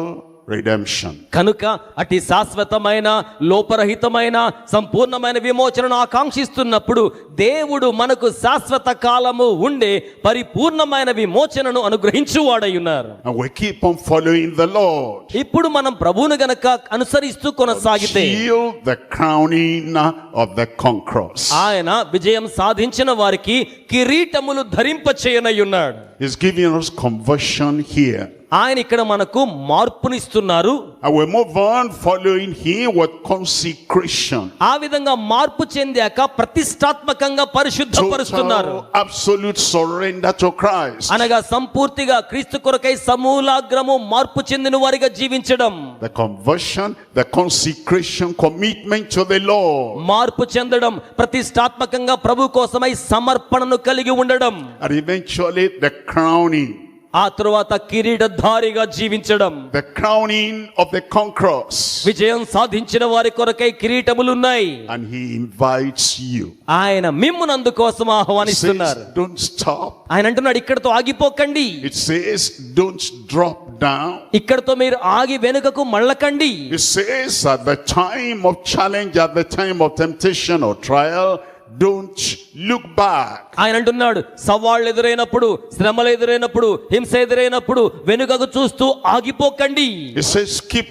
redemption. కనుక అతి శాశ్వతమైన లోపరహితమైన సంపూర్ణమైన విమోచనను ఆకాంక్షిస్తున్నప్పుడు దేవుడు మనకు శాశ్వత కాలము ఉండే పరిపూర్ణమైన విమోచనను అనుగ్రహించువాడై ఉన్నారు. And we keep on following the Lord. ఇప్పుడు మనం ప్రభువును గనక అనుసరిస్తూ కొనసాగితే Till the crowning of the conquerors. ఆయన విజయం సాధించిన వారికి కిరీటములు ధరింపచేయనై ఉన్నాడు. He's giving us conversion here. ఆయన ఇక్కడ మనకు మార్పునిస్తున్నారు. And we move on following him with consecration. ఆ విధంగా మార్పు చెందాక ప్రతిష్టాత్మకంగా పరిశుద్ధపరుస్తున్నారు. Total, absolute surrender to Christ. అనగా సంపూర్తిగా క్రీస్తు కొరకై సమూలాగ్రము మార్పు చెందిన వారిగా జీవించడం. The conversion, the consecration, commitment to the Lord. మార్పు చెందడం, ప్రతిష్టాత్మకంగా ప్రభు కోసమై సమర్పణను కలిగి ఉండడం. And eventually the crowning. ఆ తరువాత కిరీటధారిగా జీవించడం. The crowning of the conquerors. విజయం సాధించిన వారి కొరకై కిరీటములున్నాయి. And he invites you. ఆయన మిమ్మును అందుకోసం ఆహ్వానిస్తున్నారు. Don't stop. ఆయన అంటున్నాడు ఇక్కడతో ఆగిపోకండి. It says don't drop down. ఇక్కడతో మీరు ఆగి వెనుకకు మళ్ళకండి. It says at the time of challenge, at the time of temptation or trial, don't look back. ఆయన అంటున్నాడు సవాళ్ళు ఎదురైనప్పుడు, శ్రమలు ఎదురైనప్పుడు, హింస ఎదురైనప్పుడు వెనుకకు చూస్తూ ఆగిపోకండి. It says keep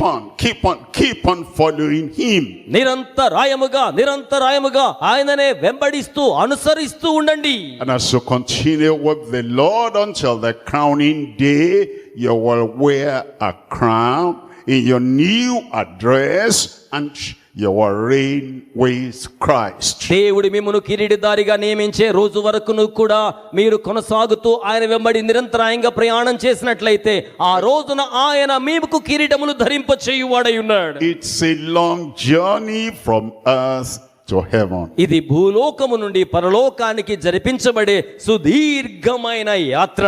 on following him. నిరంతరాయముగా ఆయననే వెంబడిస్తూ అనుసరిస్తూ ఉండండి. And as you continue with the Lord until the crowning day, you will wear a crown in your new address, and you will reign with Christ. దేవుడు మిమ్మును కిరీటదారిగా నియమించే రోజు వరకును కూడా మీరు కొనసాగుతూ ఆయన వెంబడి నిరంతరాయంగా ప్రయాణం చేసినట్లయితే ఆ రోజున ఆయన మీకు కిరీటములు ధరింప చేయువాడై ఉన్నాడు. It's a long journey from earth to heaven. ఇది భూలోకము నుండి పరలోకానికి జరిపించబడే సుదీర్ఘమైన యాత్ర.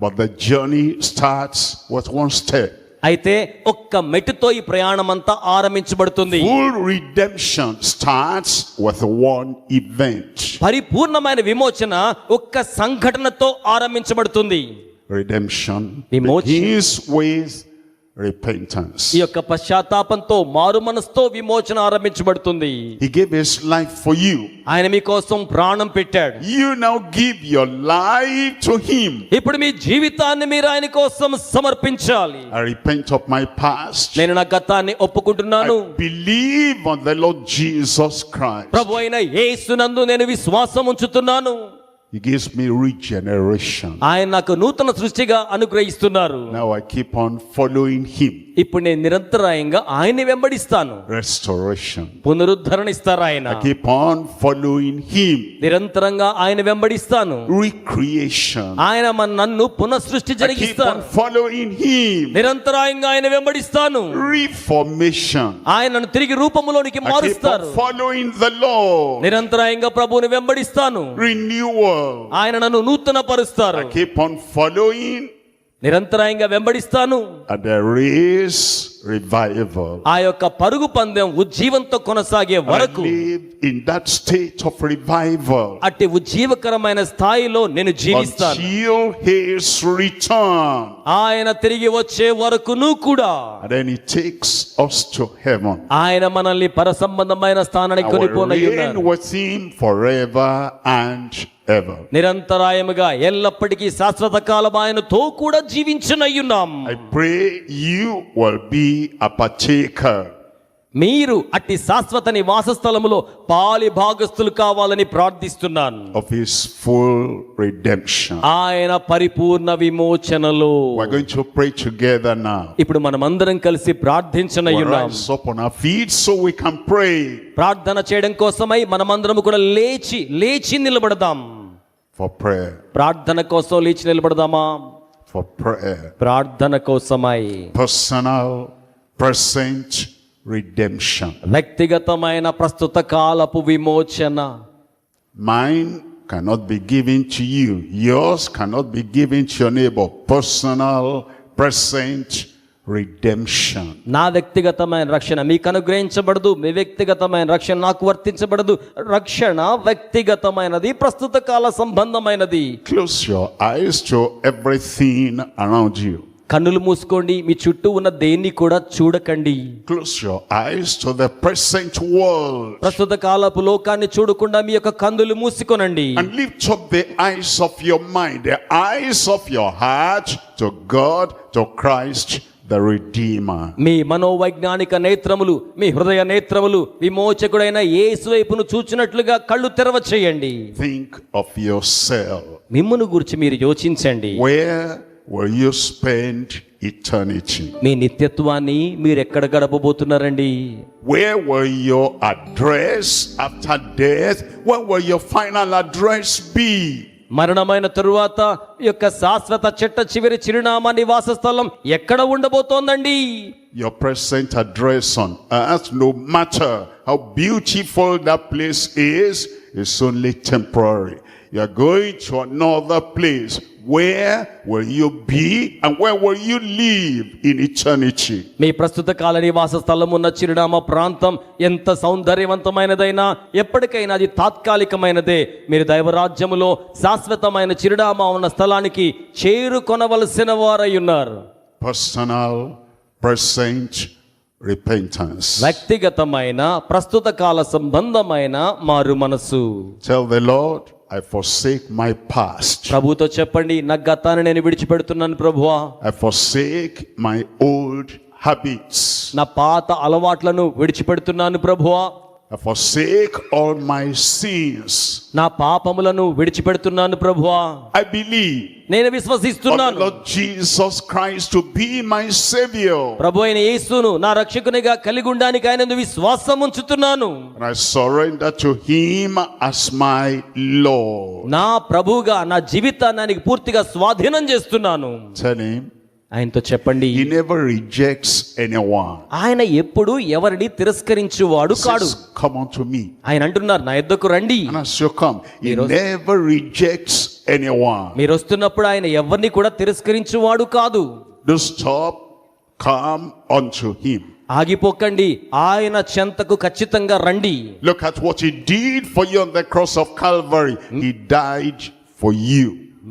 But the journey starts with one step. అయితే ఒక్క మెట్టుతో ఈ ప్రయాణం అంతా ఆరంభించబడుతుంది. Full redemption starts with one event. పరిపూర్ణమైన విమోచన ఒక్క సంఘటనతో ఆరంభించబడుతుంది. Redemption విమోచన. begins with repentance. ఈ యొక్క పశ్చాత్తాపంతో మారు మనసుతో విమోచన ఆరంభించబడుతుంది. He gave his life for you. ఆయన మీకోసం ప్రాణం పెట్టాడు. You now give your life to him. ఇప్పుడు మీ జీవితాన్ని మీరు ఆయన కోసం సమర్పించాలి. I repent of my past. నేను నా గతాన్ని ఒప్పుకుంటున్నాను. I believe on the Lord Jesus Christ. ప్రభు అయిన యేసునందు నేను విశ్వాసం ఉంచుతున్నాను. He gives me regeneration. ఆయన నాకు నూతన సృష్టిగా అనుగ్రహిస్తున్నారు. Now I keep on following him. ఇప్పుడు నేను నిరంతరాయంగా ఆయన్ని వెంబడిస్తాను. Restoration. పునరుద్ధరణ ఇస్తారు ఆయన. I keep on following him. నిరంతరంగా ఆయన వెంబడిస్తాను. Recreation. ఆయన నన్ను పునఃసృష్టి I keep జరిగిస్తాను. on following him. నిరంతరాయంగా ఆయన వెంబడిస్తాను. Reformation. ఆయన నన్ను తిరిగి రూపంలోనికి I keep మారుస్తారు. on following the Lord. నిరంతరాయంగా ప్రభువుని వెంబడిస్తాను. Renewal. ఆయన నన్ను నూతన పరుస్తారు. I keep on following, నిరంతరాయంగా వెంబడిస్తాను. and there is revival. ఆ యొక్క పరుగు పందెం ఉజ్జీవంతో కొనసాగే I వరకు live in that state of revival అట్టి ఉజ్జీవకరమైన స్థాయిలో నేను జీవిస్తాను. until his return. ఆయన తిరిగి వచ్చే వరకును కూడా And then he takes us to heaven. ఆయన మనల్ని పరసంబంధమైన స్థానానికి I will కొనిపోనై reign ఉన్నారు. with him forever and ever. నిరంతరాయముగా ఎల్లప్పటికీ శాశ్వత కాలం ఆయనతో కూడా జీవించనయ్యున్నాం. I pray you will be a partaker మీరు అట్టి శాశ్వత నివాస స్థలములో పాలి భాగస్థులు కావాలని ప్రార్థిస్తున్నాను. of his full redemption. ఆయన పరిపూర్ణ విమోచనలో We're going to pray together now. ఇప్పుడు మనమందరం కలిసి We'll ప్రార్థించనయ్యున్నాం. rise up on our feet so we can pray. ప్రార్థన చేయడం కోసమై మనమందరం కూడా లేచి నిలబడదాం. For prayer. ప్రార్థన కోసం లేచి నిలబడదామా? For prayer. ప్రార్థన కోసమై Personal, present redemption. వ్యక్తిగతమైన ప్రస్తుత కాలపు విమోచన. Mine cannot be given to you. Yours cannot be given to your neighbor. Personal, present redemption. నా వ్యక్తిగతమైన రక్షణ మీకు అనుగ్రహించబడదు. మీ వ్యక్తిగతమైన రక్షణ నాకు వర్తించబడదు. రక్షణ వ్యక్తిగతమైనది, ప్రస్తుత కాల సంబంధమైనది. Close your eyes to everything around you. కన్నులు మూసుకోండి, మీ చుట్టూ ఉన్న దేన్ని కూడా చూడకండి. Close your eyes to the present world. ప్రస్తుత కాలపు లోకాన్ని చూడకుండా మీ యొక్క కన్నులు మూసుకొనండి. And lift up the eyes of your mind, the eyes of your heart to God, to Christ, the Redeemer. మీ మనోవైజ్ఞానిక నేత్రములు, మీ హృదయ నేత్రములు విమోచకుడైన యేసు వైపును చూచినట్లుగా కళ్ళు తెరవ చేయండి. Think of yourself. మిమ్మును గురించి మీరు యోచించండి. Where will you spend eternity? మీ నిత్యత్వాన్ని మీరు ఎక్కడ గడపబోతున్నారండి? Where will your address after death? What will your final address be? మరణమైన తరువాత ఈ యొక్క శాశ్వత చివరి చిరునామా నివాస స్థలం ఎక్కడ ఉండబోతోందండి? Your present address on earth, no matter how beautiful that place is only temporary. You are going to another place. Where will you be and where will you live in eternity? మీ ప్రస్తుత కాల నివాస స్థలం ఉన్న చిరునామా ప్రాంతం ఎంత సౌందర్యవంతమైనదైనా ఎప్పటికైనా అది తాత్కాలికమైనదే. మీరు దైవరాజ్యములో శాశ్వతమైన చిరునామా ఉన్న స్థలానికి చేరుకొనవలసిన వారై ఉన్నారు. Personal, present repentance. వ్యక్తిగతమైన ప్రస్తుత కాల సంబంధమైన మారు మనసు. Tell the Lord, I forsake my past. ప్రభుతో చెప్పండి, నా గతాన్ని నేను విడిచిపెడుతున్నాను ప్రభువా. I forsake my old habits. నా పాత అలవాట్లను విడిచిపెడుతున్నాను ప్రభువా. I forsake all my sins. నా పాపములను విడిచిపెడుతున్నాను ప్రభువా. I believe నేను on the విశ్వసిస్తున్నాను Lord Jesus Christ to be my Savior. ప్రభు అయిన యేసును నా రక్షకునిగా కలిగి ఉండడానికి ఆయన విశ్వాసం ఉంచుతున్నాను. And I surrender to Him as my Lord. నా ప్రభువుగా నా జీవితాన్ని ఆయనకి పూర్తిగా స్వాధీనం చేస్తున్నాను. Tell Him, ఆయనతో చెప్పండి, He never rejects anyone. ఆయన ఎప్పుడు ఎవరిని తిరస్కరించువాడు He కాడు. says, come unto me. ఆయన అంటున్నారు, నా యొద్దకు రండి. And as you come, He never rejects anyone. మీరు వస్తున్నప్పుడు ఆయన ఎవరిని కూడా తిరస్కరించువాడు కాదు. Do stop, come unto Him. ఆగిపోకండి, ఆయన చెంతకు ఖచ్చితంగా రండి. Look at what He did for you on the cross of Calvary. He died for you.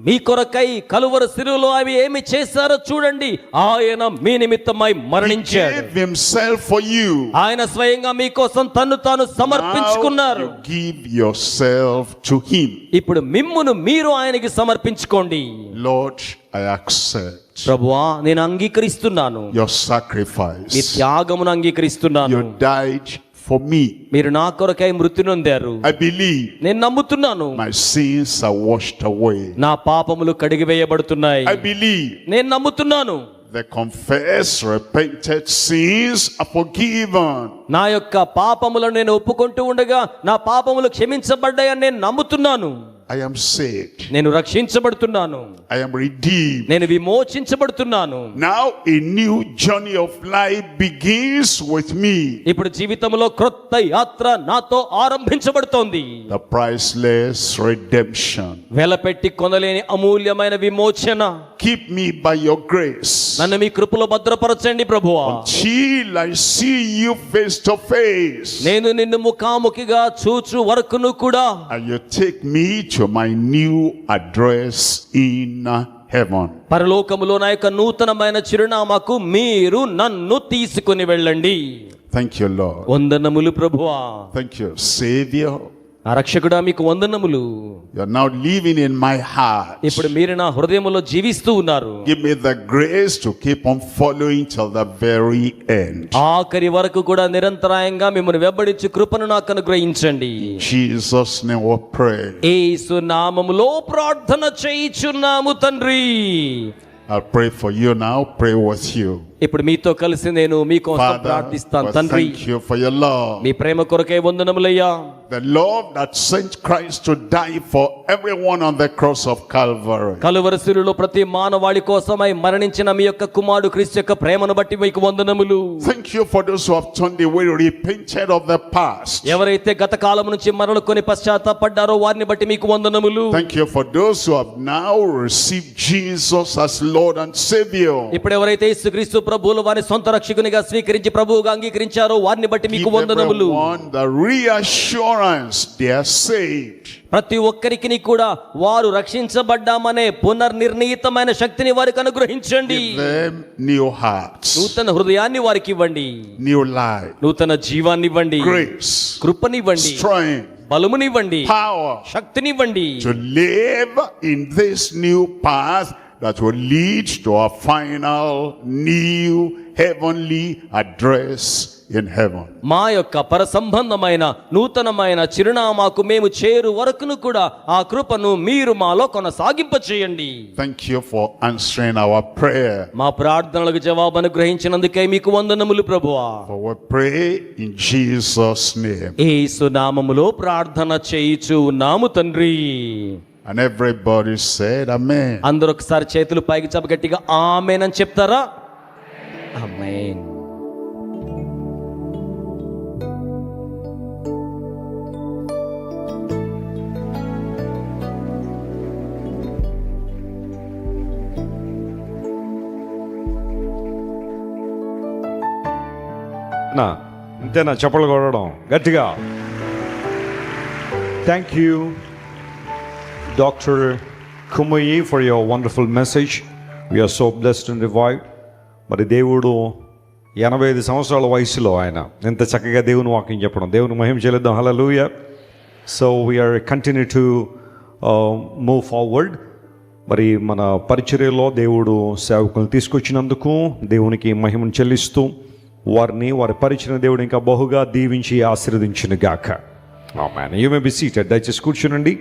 మీ కొరకై కలువరి శిలువలో అవి ఏమి చేశారో చూడండి. ఆయన మీ నిమిత్తమై He మరణించాడు. gave Himself for you. ఆయన స్వయంగా మీకోసం తన్ను తాను సమర్పించుకున్నారు. Now you give yourself to Him. ఇప్పుడు మిమ్మును మీరు ఆయనకి సమర్పించుకోండి. Lord, I accept ప్రభువా, నేను అంగీకరిస్తున్నాను, your sacrifice. మీ త్యాగమును అంగీకరిస్తున్నాను. You died for me. మీరు నా కొరకై మృతి నొందారు. I believe నేను నమ్ముతున్నాను, my sins are washed away. నా పాపములు కడిగివేయబడుతున్నాయి. I believe నేను నమ్ముతున్నాను, the confessed, repented sins are forgiven. నా యొక్క పాపములను నేను ఒప్పుకుంటూ ఉండగా నా పాపములు క్షమించబడ్డాయని నేను నమ్ముతున్నాను. I am saved. నేను రక్షించబడుతున్నాను, I am redeemed. నేను విమోచించబడుతున్నాను. Now a new journey of life begins with me. ఇప్పుడు జీవితంలో క్రొత్త యాత్ర నాతో ఆరంభించబడుతోంది. The priceless redemption. వెలపెట్టి కొనలేని అమూల్యమైన విమోచన. Keep me by your grace నన్ను మీ కృపలో భద్రపరచండి ప్రభువా. till I see you face to face. నేను నిన్ను ముఖాముఖిగా చూచు వరకును కూడా And you take me to my new address in heaven. పరలోకములో నా యొక్క నూతనమైన చిరునామాకు మీరు నన్ను తీసుకుని వెళ్ళండి. Thank you, Lord. వందనములు ప్రభువా. Thank you, Savior. ఆ రక్షకుడా, మీకు వందనములు. You are now living in my heart. ఇప్పుడు మీరు నా హృదయములో జీవిస్తూ ఉన్నారు. Give me the grace to keep on following till the very end. ఆఖరి వరకు కూడా నిరంతరాయంగా మిమ్మల్ని వెంబడించు కృపను నాకు అనుగ్రహించండి. In Jesus' name we pray. యేసు నామములో ప్రార్థన చేయుచున్నాము తండ్రి. I'll pray for you now. Pray with you. ఇప్పుడు మీతో కలిసి నేను మీకోసం Father, ప్రార్థిస్తాను we తండ్రి. thank you for your love. మీ ప్రేమ కొరకే వందనములయ్యా. The love that sent Christ to die for everyone on the cross of Calvary. Calvary శిలువలో ప్రతి మానవాళి కోసమై మరణించిన మీ యొక్క కుమారుడు క్రీస్తు యొక్క ప్రేమను బట్టి మీకు వందనములు. Thank you for those who have turned away, repented of the past. ఎవరైతే గత కాలం నుంచి మరలుకొని పశ్చాత్తాపడ్డారో వారిని బట్టి మీకు వందనములు. Thank you for those who have now received Jesus as Lord and Savior. ఇప్పుడు ఎవరైతే యేసుక్రీస్తు ప్రభువులు వారి సొంత రక్షకునిగా స్వీకరించి ప్రభువుగా అంగీకరించారో వారిని బట్టి మీకు Give వందనములు. everyone the reassurance they are saved. ప్రతి ఒక్కరికి కూడా వారు రక్షించబడ్డామనే పునర్నిర్ణీతమైన శక్తిని వారికి అనుగ్రహించండి. Give them new hearts, నూతన హృదయాన్ని వారికి ఇవ్వండి. new life, నూతన జీవాన్ని ఇవ్వండి. grace, కృపనివ్వండి. strength, బలమునివ్వండి. power శక్తినివ్వండి. to live in this new path that will lead to a final new heavenly address in heaven. మా యొక్క పరసంబంధమైన నూతనమైన చిరునామాకు మేము చేరు వరకును కూడా ఆ కృపను మీరు మాలో కొనసాగింప చేయండి. Thank you for answering our prayer. మా ప్రార్థనలకు జవాబు అనుగ్రహించినందుకే మీకు వందనములు ప్రభువా. For we pray in Jesus' name. యేసు నామములో ప్రార్థన చేయుచు ఉన్నాము తండ్రి. And everybody said amen. అందరూ ఒకసారి చేతులు పైకి చప్పగట్టిగా ఆమేన్ అని చెప్తారా? ఆమేన్. ఇంతేనా చెప్పలు కొట్టడం గట్టిగా? Thank you doctor Kumuyi for your wonderful message. We are so blessed and revived. మరి దేవుడు 85 సంవత్సరాల వయసులో ఆయన ఎంత చక్కగా దేవుని వాక్యం చెప్పడం, దేవుని మహిమ చెల్లిద్దాం. Hallelujah. So we are continue to move forward. మరి మన పరిచర్యలో దేవుడు సేవకులను తీసుకొచ్చినందుకు దేవునికి మహిమను చెల్లిస్తూ వారిని వారి పరిచిన దేవుడు ఇంకా బహుగా దీవించి ఆశీర్వదించును గాక. Amen. You may be seated. దయచేసి కూర్చునండి.